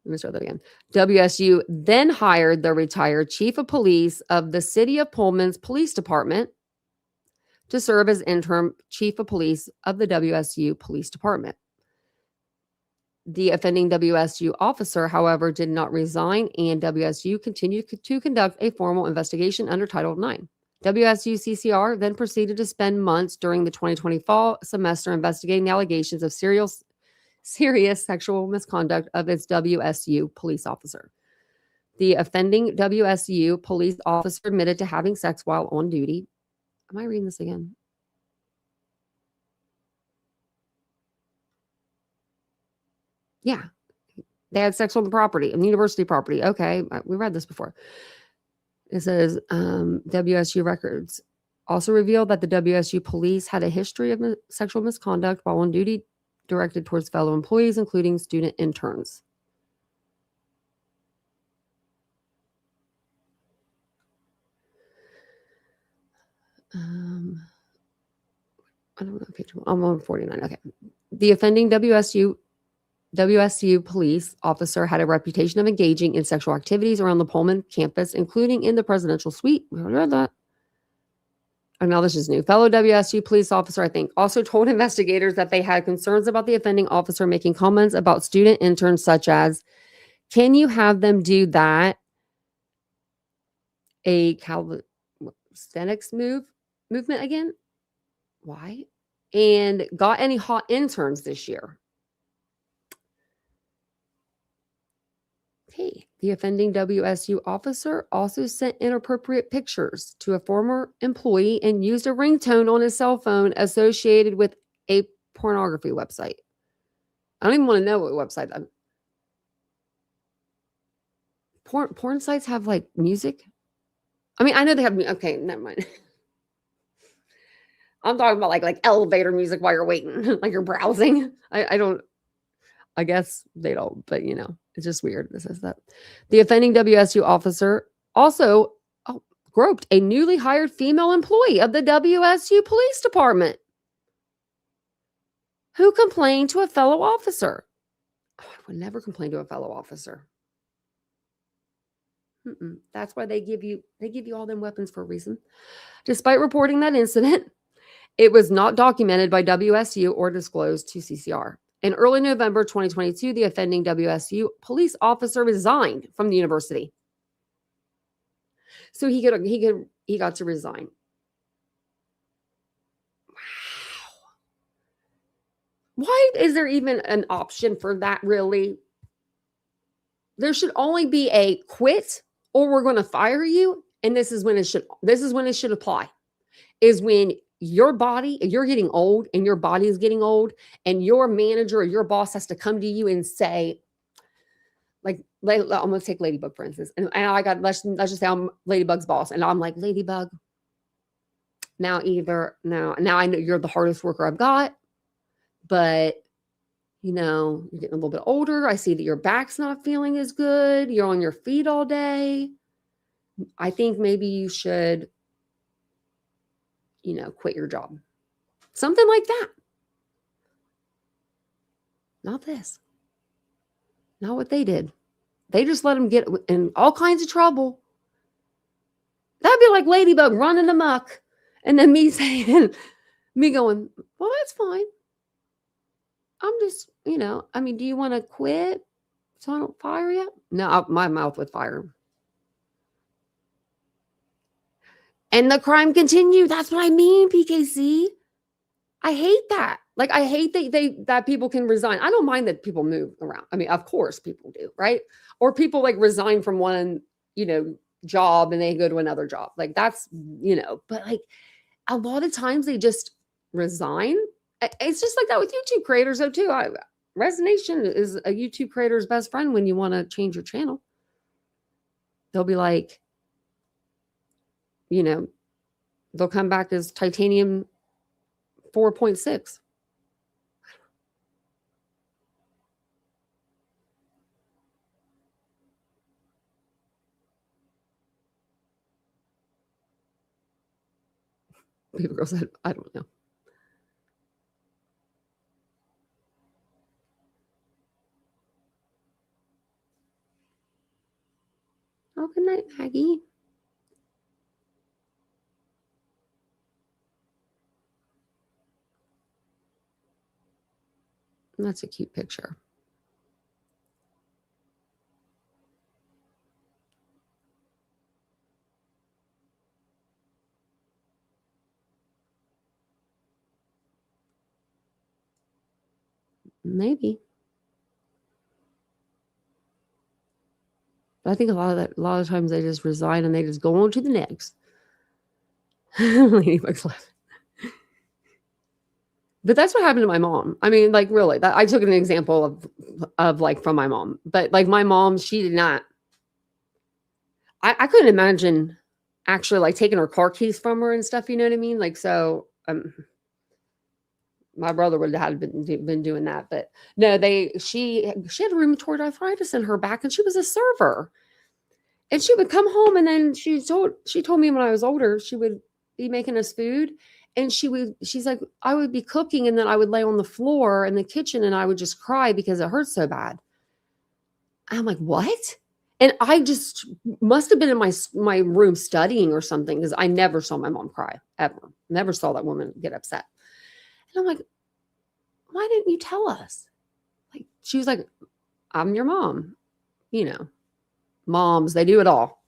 Let me start that again. WSU then hired the retired chief of police of the city of Pullman's police department to serve as interim chief of police of the WSU police department. The offending WSU officer, however, did not resign, and WSU continued to conduct a formal investigation under Title IX. WSU CCR then proceeded to spend months during the 2020 fall semester investigating the allegations of serious sexual misconduct of its WSU police officer. The offending WSU police officer admitted to having sex while on duty. Am I reading this again? Yeah. They had sex on the property, on the university property. Okay, we read this before. It says WSU records also revealed that the WSU police had a history of sexual misconduct while on duty directed towards fellow employees, including student interns. I don't know. Page I'm on 49. Okay. The offending WSU police officer had a reputation of engaging in sexual activities around the Pullman campus, including in the presidential suite. We read that. And now this is new. Fellow WSU police officer, I think, also told investigators that they had concerns about the offending officer making comments about student interns, such as, "Can you have them do that?" A calisthenics movement again? Why? And got any hot interns this year? Okay. The offending WSU officer also sent inappropriate pictures to a former employee and used a ringtone on his cell phone associated with a pornography website. I don't even want to know what website that. Porn sites have like music. I know they have. Okay, never mind. I'm talking about like elevator music while you're waiting, like you're browsing. I guess they don't, but it's just weird. This is that. The offending WSU officer also groped a newly hired female employee of the WSU police department who complained to a fellow officer. I would never complain to a fellow officer. That's why they give you all them weapons for a reason. Despite reporting that incident It was not documented by WSU or disclosed to CCR. In early November 2022, the offending WSU police officer resigned from the university. So he got to resign. Wow. Why is there even an option for that, really? There should only be a quit or we're going to fire you, and this is when it should apply. Is when you're getting old and your body is getting old, and your manager or your boss has to come to you and say, like, I'm going to take Ladybug, for instance. And I got, let's just say I'm Ladybug's boss. And I'm like, Ladybug, now I know you're the hardest worker I've got, but you're getting a little bit older. I see that your back's not feeling as good. You're on your feet all day. I think maybe you should, quit your job. Something like that. Not this. Not what they did. They just let him get in all kinds of trouble. That'd be like Ladybug running amok. And then me going, well, that's fine. I'm just, do you want to quit so I don't fire you? No, my mouth would fire him. And the crime continued. That's what I mean, PKC. I hate that. Like, I hate that people can resign. I don't mind that people move around. I mean, of course people do, right? Or people like resign from one, job and they go to another job. Like that's, but like a lot of times they just resign. It's just like that with YouTube creators though too. Resignation is a YouTube creator's best friend when you want to change your channel. They'll be like, they'll come back as titanium 4.6. People girl said, I don't know. Oh, good night, Maggie. That's a cute picture. Maybe. But I think a lot of times they just resign and they just go on to the next. Ladybug's laughing. But that's what happened to my mom. I mean, like really, I took an example of like from my mom, but like my mom, she did not. I couldn't imagine actually like taking her car keys from her and stuff. You know what I mean? Like so. My brother would have been doing that, but no, she had rheumatoid arthritis in her back, and she was a server. And she would come home, and then she told me when I was older, she would be making us food, and she's like, I would be cooking, and then I would lay on the floor in the kitchen, and I would just cry because it hurt so bad. I'm like, what? And I just must have been in my room studying or something, because I never saw my mom cry, ever. Never saw that woman get upset. And I'm like, why didn't you tell us? Like, she was like, I'm your mom. Moms, they do it all.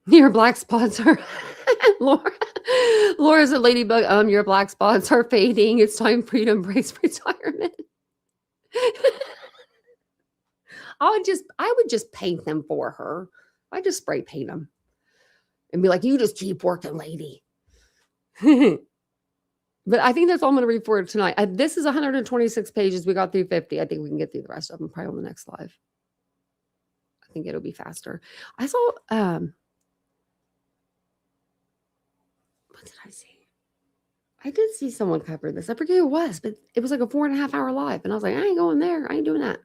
Your black spots are Laura's a Ladybug. Your black spots are fading. It's time for you to embrace retirement. I would just paint them for her. I just spray paint them and be like, you just keep working, lady. But I think that's all I'm going to read for tonight. This is 126 pages. We got through 50. I think we can get through the rest of them probably on the next live. I think it'll be faster. I saw, what did I see? I did see someone cover this. I forget who it was, but it was like a 4.5 hour live. And I was like, I ain't going there. I ain't doing that.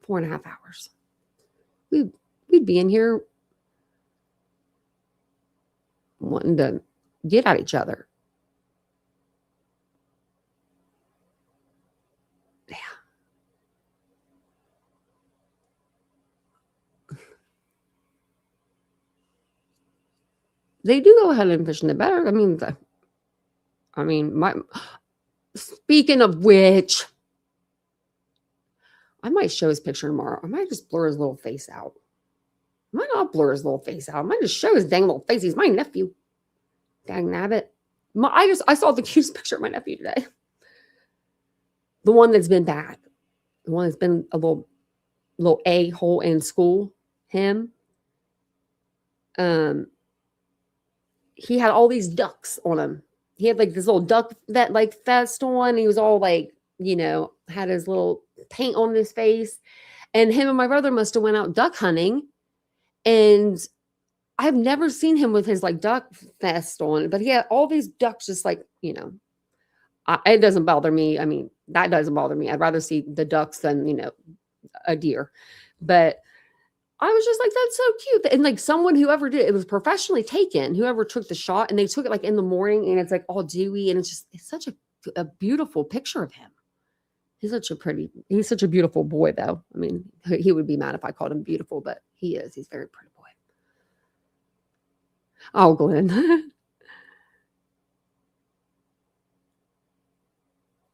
4.5 hours. We'd be in here wanting to get at each other. Yeah. They do go ahead and fish in the better. My speaking of which, I might show his picture tomorrow. I might just blur his little face out. I might not blur his little face out. I might just show his dang little face. He's my nephew. Dang nabbit. I saw the cutest picture of my nephew today. The one that's been bad. The one that's been a little a-hole in school. Him. He had all these ducks on him. He had like this little duck that like vest on. He was all like, had his little paint on his face. And him and my brother must have went out duck hunting. And I've never seen him with his like duck vest on, but he had all these ducks just like, it doesn't bother me. I mean, that doesn't bother me. I'd rather see the ducks than, a deer. But I was just like, that's so cute. And like whoever did it was professionally taken, whoever took the shot, and they took it like in the morning and it's like all dewy. And it's such a beautiful picture of him. He's such a beautiful boy though. I mean, he would be mad if I called him beautiful, but he is. He's a very pretty boy. Oh, Glenn.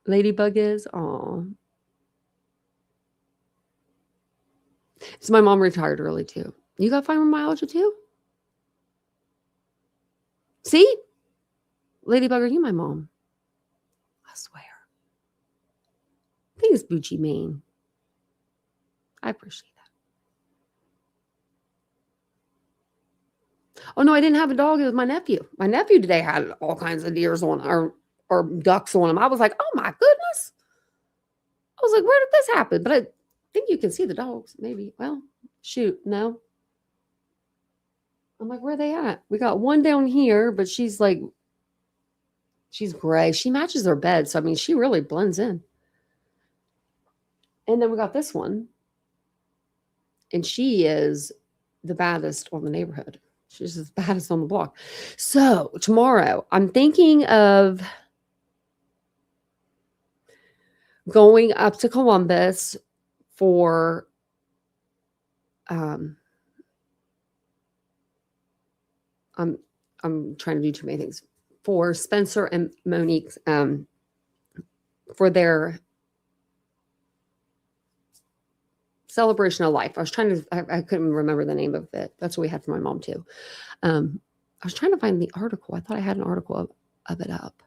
Ladybug is. Oh. So my mom retired early too. You got fibromyalgia too? See? Ladybug, are you my mom? I swear. I think it's Bucci Maine. I appreciate that. Oh no, I didn't have a dog. It was my nephew. My nephew today had all kinds of deers on or ducks on him. I was like, oh my goodness. I was like, where did this happen? But I think you can see the dogs, maybe. Well, shoot, no. I'm like, where are they at? We got one down here, but she's gray. She matches their bed. So, I mean, she really blends in. And then we got this one. And she is the baddest on the neighborhood. She's the baddest on the block. So, tomorrow, I'm thinking of going up to Columbus for I'm trying to do too many things for Spencer and Monique's for their celebration of life. I couldn't remember the name of it. That's what we had for my mom too. I was trying to find the article. I thought I had an article of it up.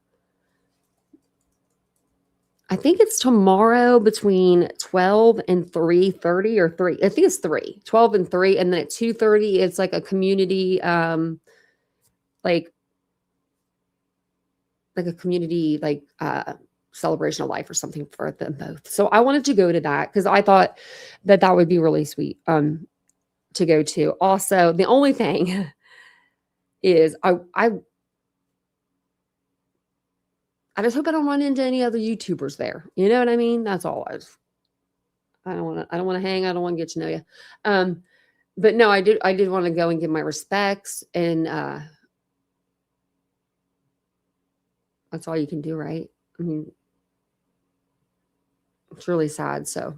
I think it's tomorrow between 12 and 3:30 or 3. I think it's 3, 12 and 3. And then at 2:30, it's like a community, like a community, celebration of life or something for them both. So I wanted to go to that because I thought that would be really sweet to go to. Also, the only thing is I just hope I don't run into any other YouTubers there. You know what I mean? That's all. I don't want to hang. I don't want to get to know you. But no, I did want to go and give my respects, and that's all you can do, right? I mean, it's really sad. So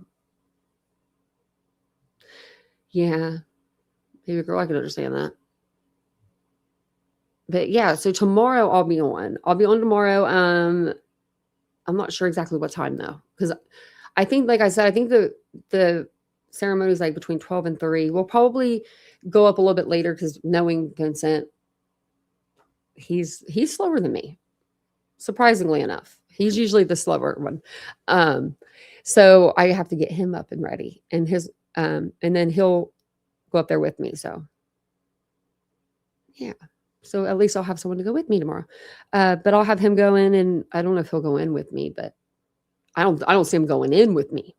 yeah, maybe girl, I can understand that. But yeah, so tomorrow I'll be on tomorrow. I'm not sure exactly what time though, because I think, like I said, I think the ceremony is like between 12 and 3. We'll probably go up a little bit later because knowing Vincent, he's slower than me, surprisingly enough. He's usually the slower one. So I have to get him up and ready, and and then he'll go up there with me. So yeah. So at least I'll have someone to go with me tomorrow. But I'll have him go in, and I don't know if he'll go in with me, but I don't see him going in with me.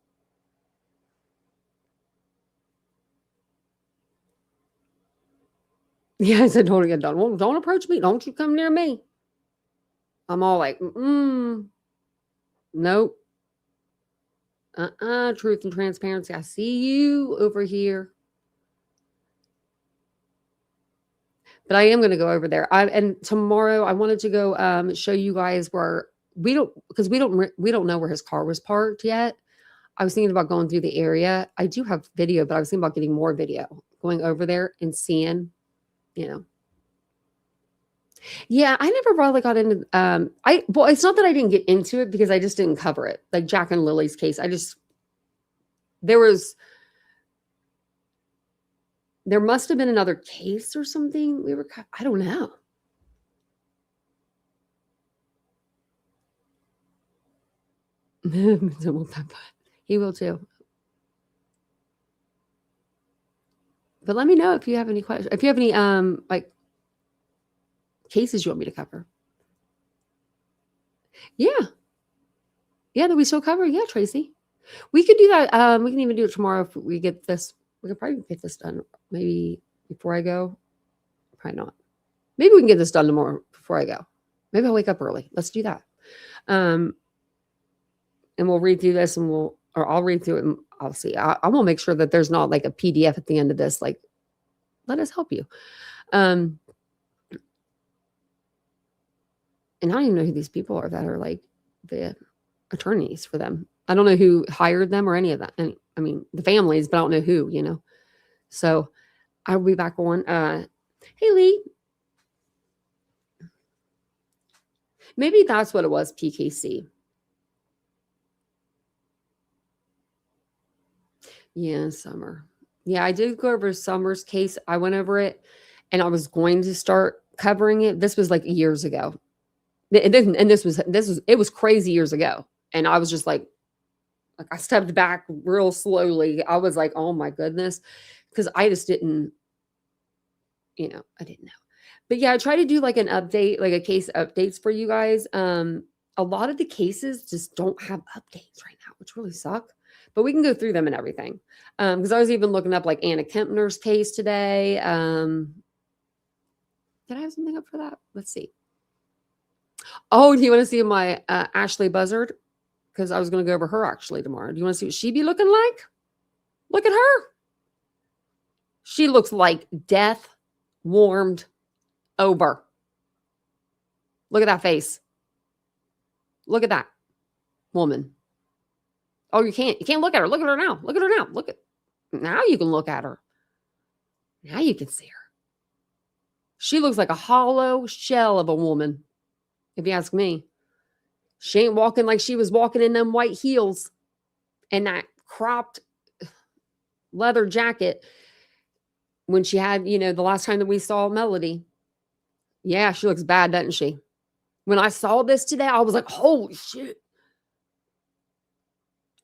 Yeah, I said, don't approach me. Don't you come near me. I'm all like, nope. Truth and transparency. I see you over here. But I am going to go over there. And tomorrow I wanted to go show you guys where we don't know where his car was parked yet. I was thinking about going through the area. I do have video, but I was thinking about getting more video, going over there and seeing, Yeah, I never really got into well, it's not that I didn't get into it because I just didn't cover it. Like Jack and Lily's case, there was there must have been another case or something I don't know. He will too. But let me know if you have any questions. If you have any like cases you want me to cover. Yeah. Yeah, that we still cover. Yeah, Tracy. We could do that. We can even do it tomorrow if we get this. We could probably get this done maybe before I go. Probably not. Maybe we can get this done tomorrow before I go. Maybe I'll wake up early. Let's do that. And we'll read through this or I'll read through it and I'll see. I will make sure that there's not like a PDF at the end of this. Like, let us help you. And I don't even know who these people are that are like the attorneys for them. I don't know who hired them or any of that. And I mean, the families, but I don't know who, So I'll be back on. Hey, Lee. Maybe that's what it was, PKC. Yeah, Summer. Yeah, I did go over Summer's case. I went over it and I was going to start covering it. This was like years ago. And this was it was crazy years ago. And I was just like I stepped back real slowly. I was like, oh my goodness. Because I just didn't, I didn't know. But yeah, I try to do like an update, like a case updates for you guys. A lot of the cases just don't have updates right now, which really suck. But we can go through them and everything. Because I was even looking up like Anna Kempner's case today. Did I have something up for that? Let's see. Oh, do you want to see my Ashley Buzzard? Because I was going to go over her actually tomorrow. Do you want to see what she be looking like? Look at her. She looks like death warmed over. Look at that face. Look at that woman. Oh, you can't look at her. Look at her now. Look at her now. Now you can look at her. Now you can see her. She looks like a hollow shell of a woman, if you ask me. She ain't walking like she was walking in them white heels and that cropped leather jacket when she had, the last time that we saw Melody. Yeah, she looks bad, doesn't she? When I saw this today, I was like, holy shit.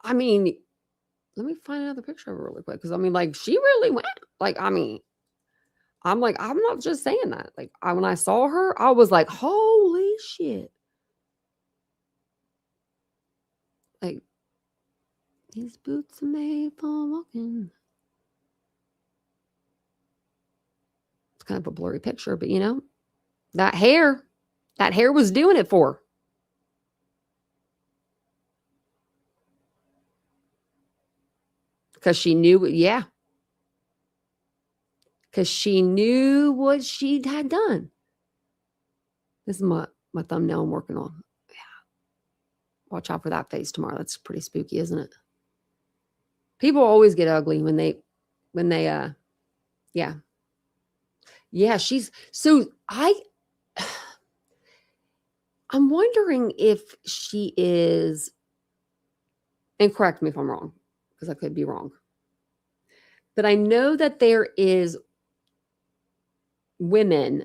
I mean, let me find another picture of her really quick. Because, like, she really went. Like, I'm not just saying that. Like, when I saw her, I was like, holy shit. Like, these boots are made for walking. It's kind of a blurry picture, but, that hair was doing it for her. Because she knew, yeah. Because she knew what she had done. This is my thumbnail I'm working on. Yeah. Watch out for that face tomorrow. That's pretty spooky, isn't it? People always get ugly when they yeah. Yeah, I'm wondering if she is, and correct me if I'm wrong, because I could be wrong. But I know that there is women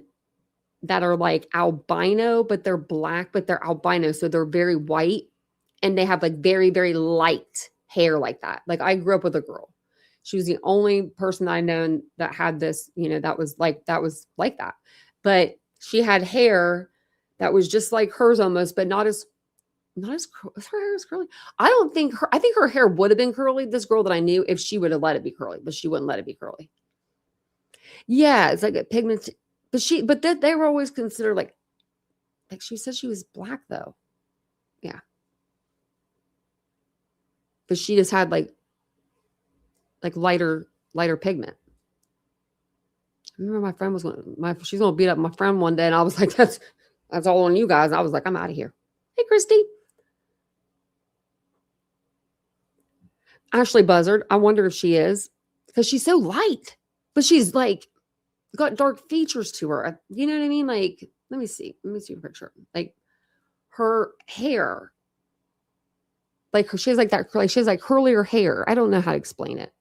that are like albino, but they're black, but they're albino. So they're very white and they have like very, very light hair like that. Like I grew up with a girl. She was the only person I known that had this, that was like that. But she had hair that was just like hers almost, but not as her hair is curly. I think her hair would have been curly, this girl that I knew, if she would have let it be curly, but she wouldn't let it be curly. Yeah, it's like a pigment, but they were always considered like she said she was black though. Yeah. But she just had like lighter pigment. I remember my friend she's gonna beat up my friend one day, and I was like, that's all on you guys. I was like, I'm out of here. Hey, Christy. Ashley Buzzard. I wonder if she is, because she's so light, but she's like got dark features to her. You know what I mean? Like, Let me see. Let me see a picture. Like her hair, like she has like that, like she has like curlier hair. I don't know how to explain it.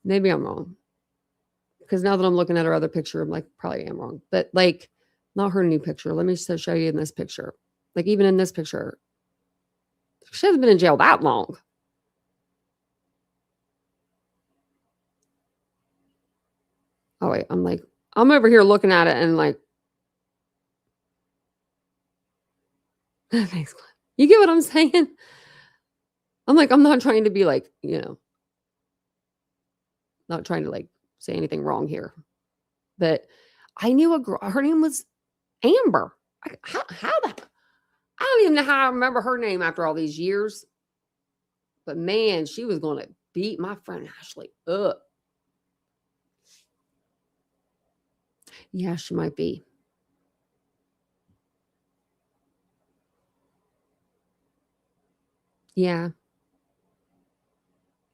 Maybe I'm wrong. Because now that I'm looking at her other picture, I'm like, probably am wrong. But like, not her new picture. Let me just show you in this picture. Like even in this picture, she hasn't been in jail that long. Oh wait, I'm over here looking at it and like, thanks. You get what I'm saying? I'm like, I'm not trying to be like, not trying to like say anything wrong here. But I knew a girl, her name was Amber. How the, I don't even know how I remember her name after all these years. But man, she was going to beat my friend Ashley up. Yeah, she might be. Yeah.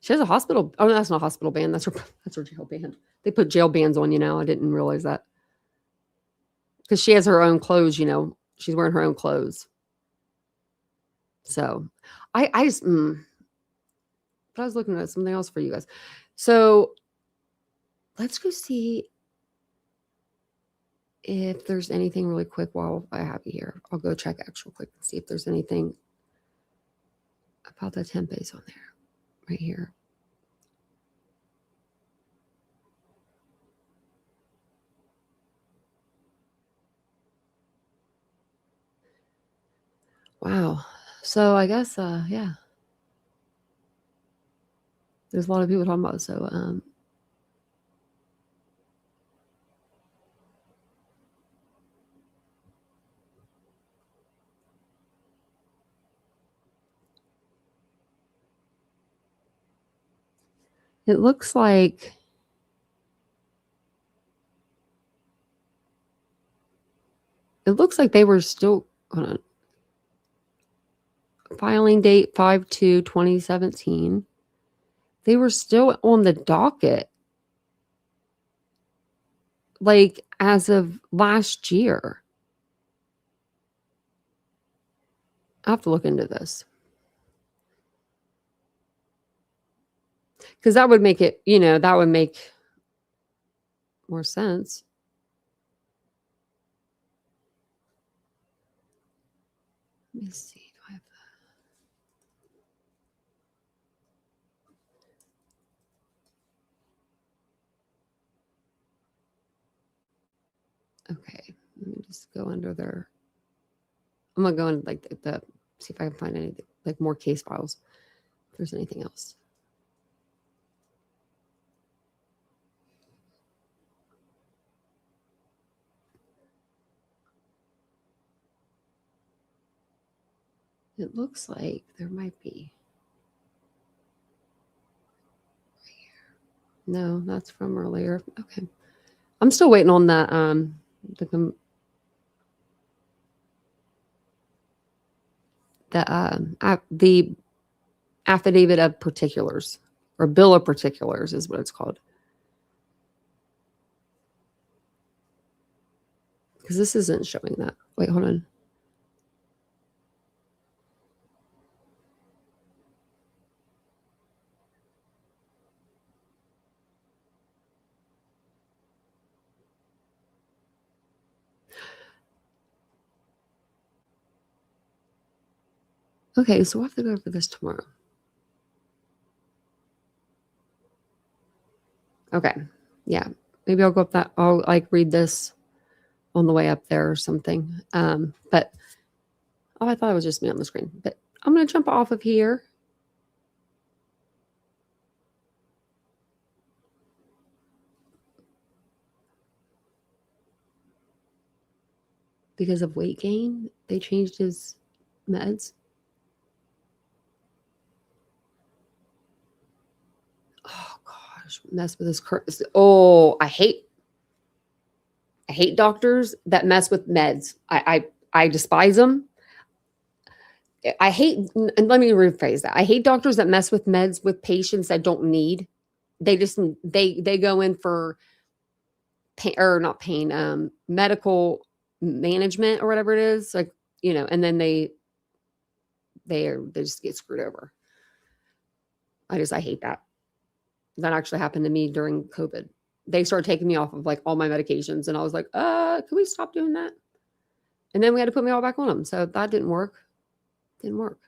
She has a hospital. Oh, no, that's not a hospital band. That's her jail band. They put jail bands on you now. I didn't realize that. Because she has her own clothes, She's wearing her own clothes. So I just but I was looking at something else for you guys. So let's go see if there's anything really quick while I have you here. I'll go check actual quick and see if there's anything about the tempes on there. Right here. Wow. So I guess yeah. There's a lot of people talking about it. So it looks like they were still hold on. Filing date 5/2/2017. They were still on the docket like as of last year. I have to look into this. Because that would make it, that would make more sense. Let me see. Do I have that? Okay. Let me just go under there. I'm going to go in like the see if I can find anything, like more case files. If there's anything else. It looks like there might be. No, that's from earlier. Okay. I'm still waiting on the the affidavit of particulars or bill of particulars is what it's called. Because this isn't showing that. Wait, hold on. Okay, so we'll have to go over this tomorrow. Okay. Yeah. Maybe I'll go up that. I'll like read this on the way up there or something. But I thought it was just me on the screen. But I'm going to jump off of here. Because of weight gain, they changed his meds. Oh gosh, mess with his current. Oh, I hate doctors that mess with meds. I despise them. I hate, and let me rephrase that. I hate doctors that mess with meds with patients that don't need. They just they go in for pain or not pain, medical management or whatever it is, like, and then they just get screwed over. I hate that. That actually happened to me during COVID. They started taking me off of like all my medications, and I was like, can we stop doing that? And then we had to put me all back on them. So that didn't work. Didn't work.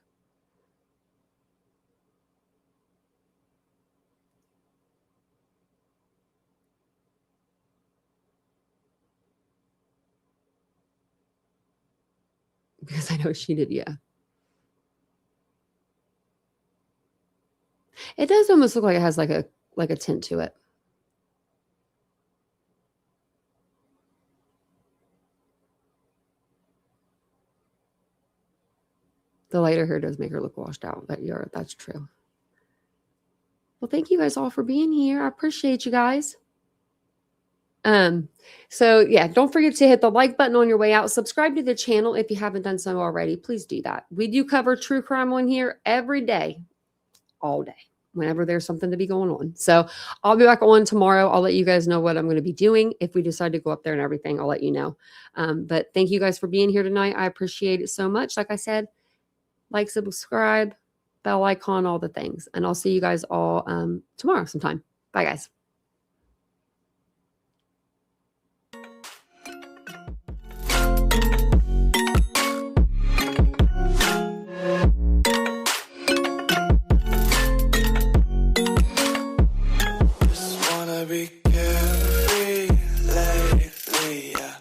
Because I know she did, yeah. It does almost look like it has like a tint to it. The lighter hair does make her look washed out. That's true. Well, thank you guys all for being here. I appreciate you guys. So yeah, don't forget to hit the like button on your way out. Subscribe to the channel if you haven't done so already. Please do that. We do cover true crime on here every day, all day, whenever there's something to be going on. So I'll be back on tomorrow. I'll let you guys know what I'm going to be doing. If we decide to go up there and everything, I'll let you know. But thank you guys for being here tonight. I appreciate it so much. Like I said, like, subscribe, bell icon, all the things. And I'll see you guys all tomorrow sometime. Bye, guys. Be carefree lately, yeah.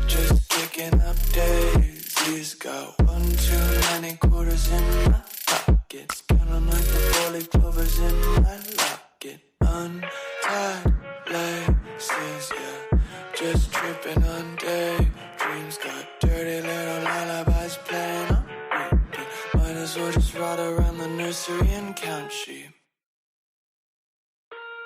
Just kicking up daisies. Got 1 too many quarters in my pockets. Counting like the 4-leaf clovers in my locket. Untied laces, yeah. Just tripping on daydreams. Got dirty little lullabies playing on repeat. Might as well just ride around the nursery and count sheep.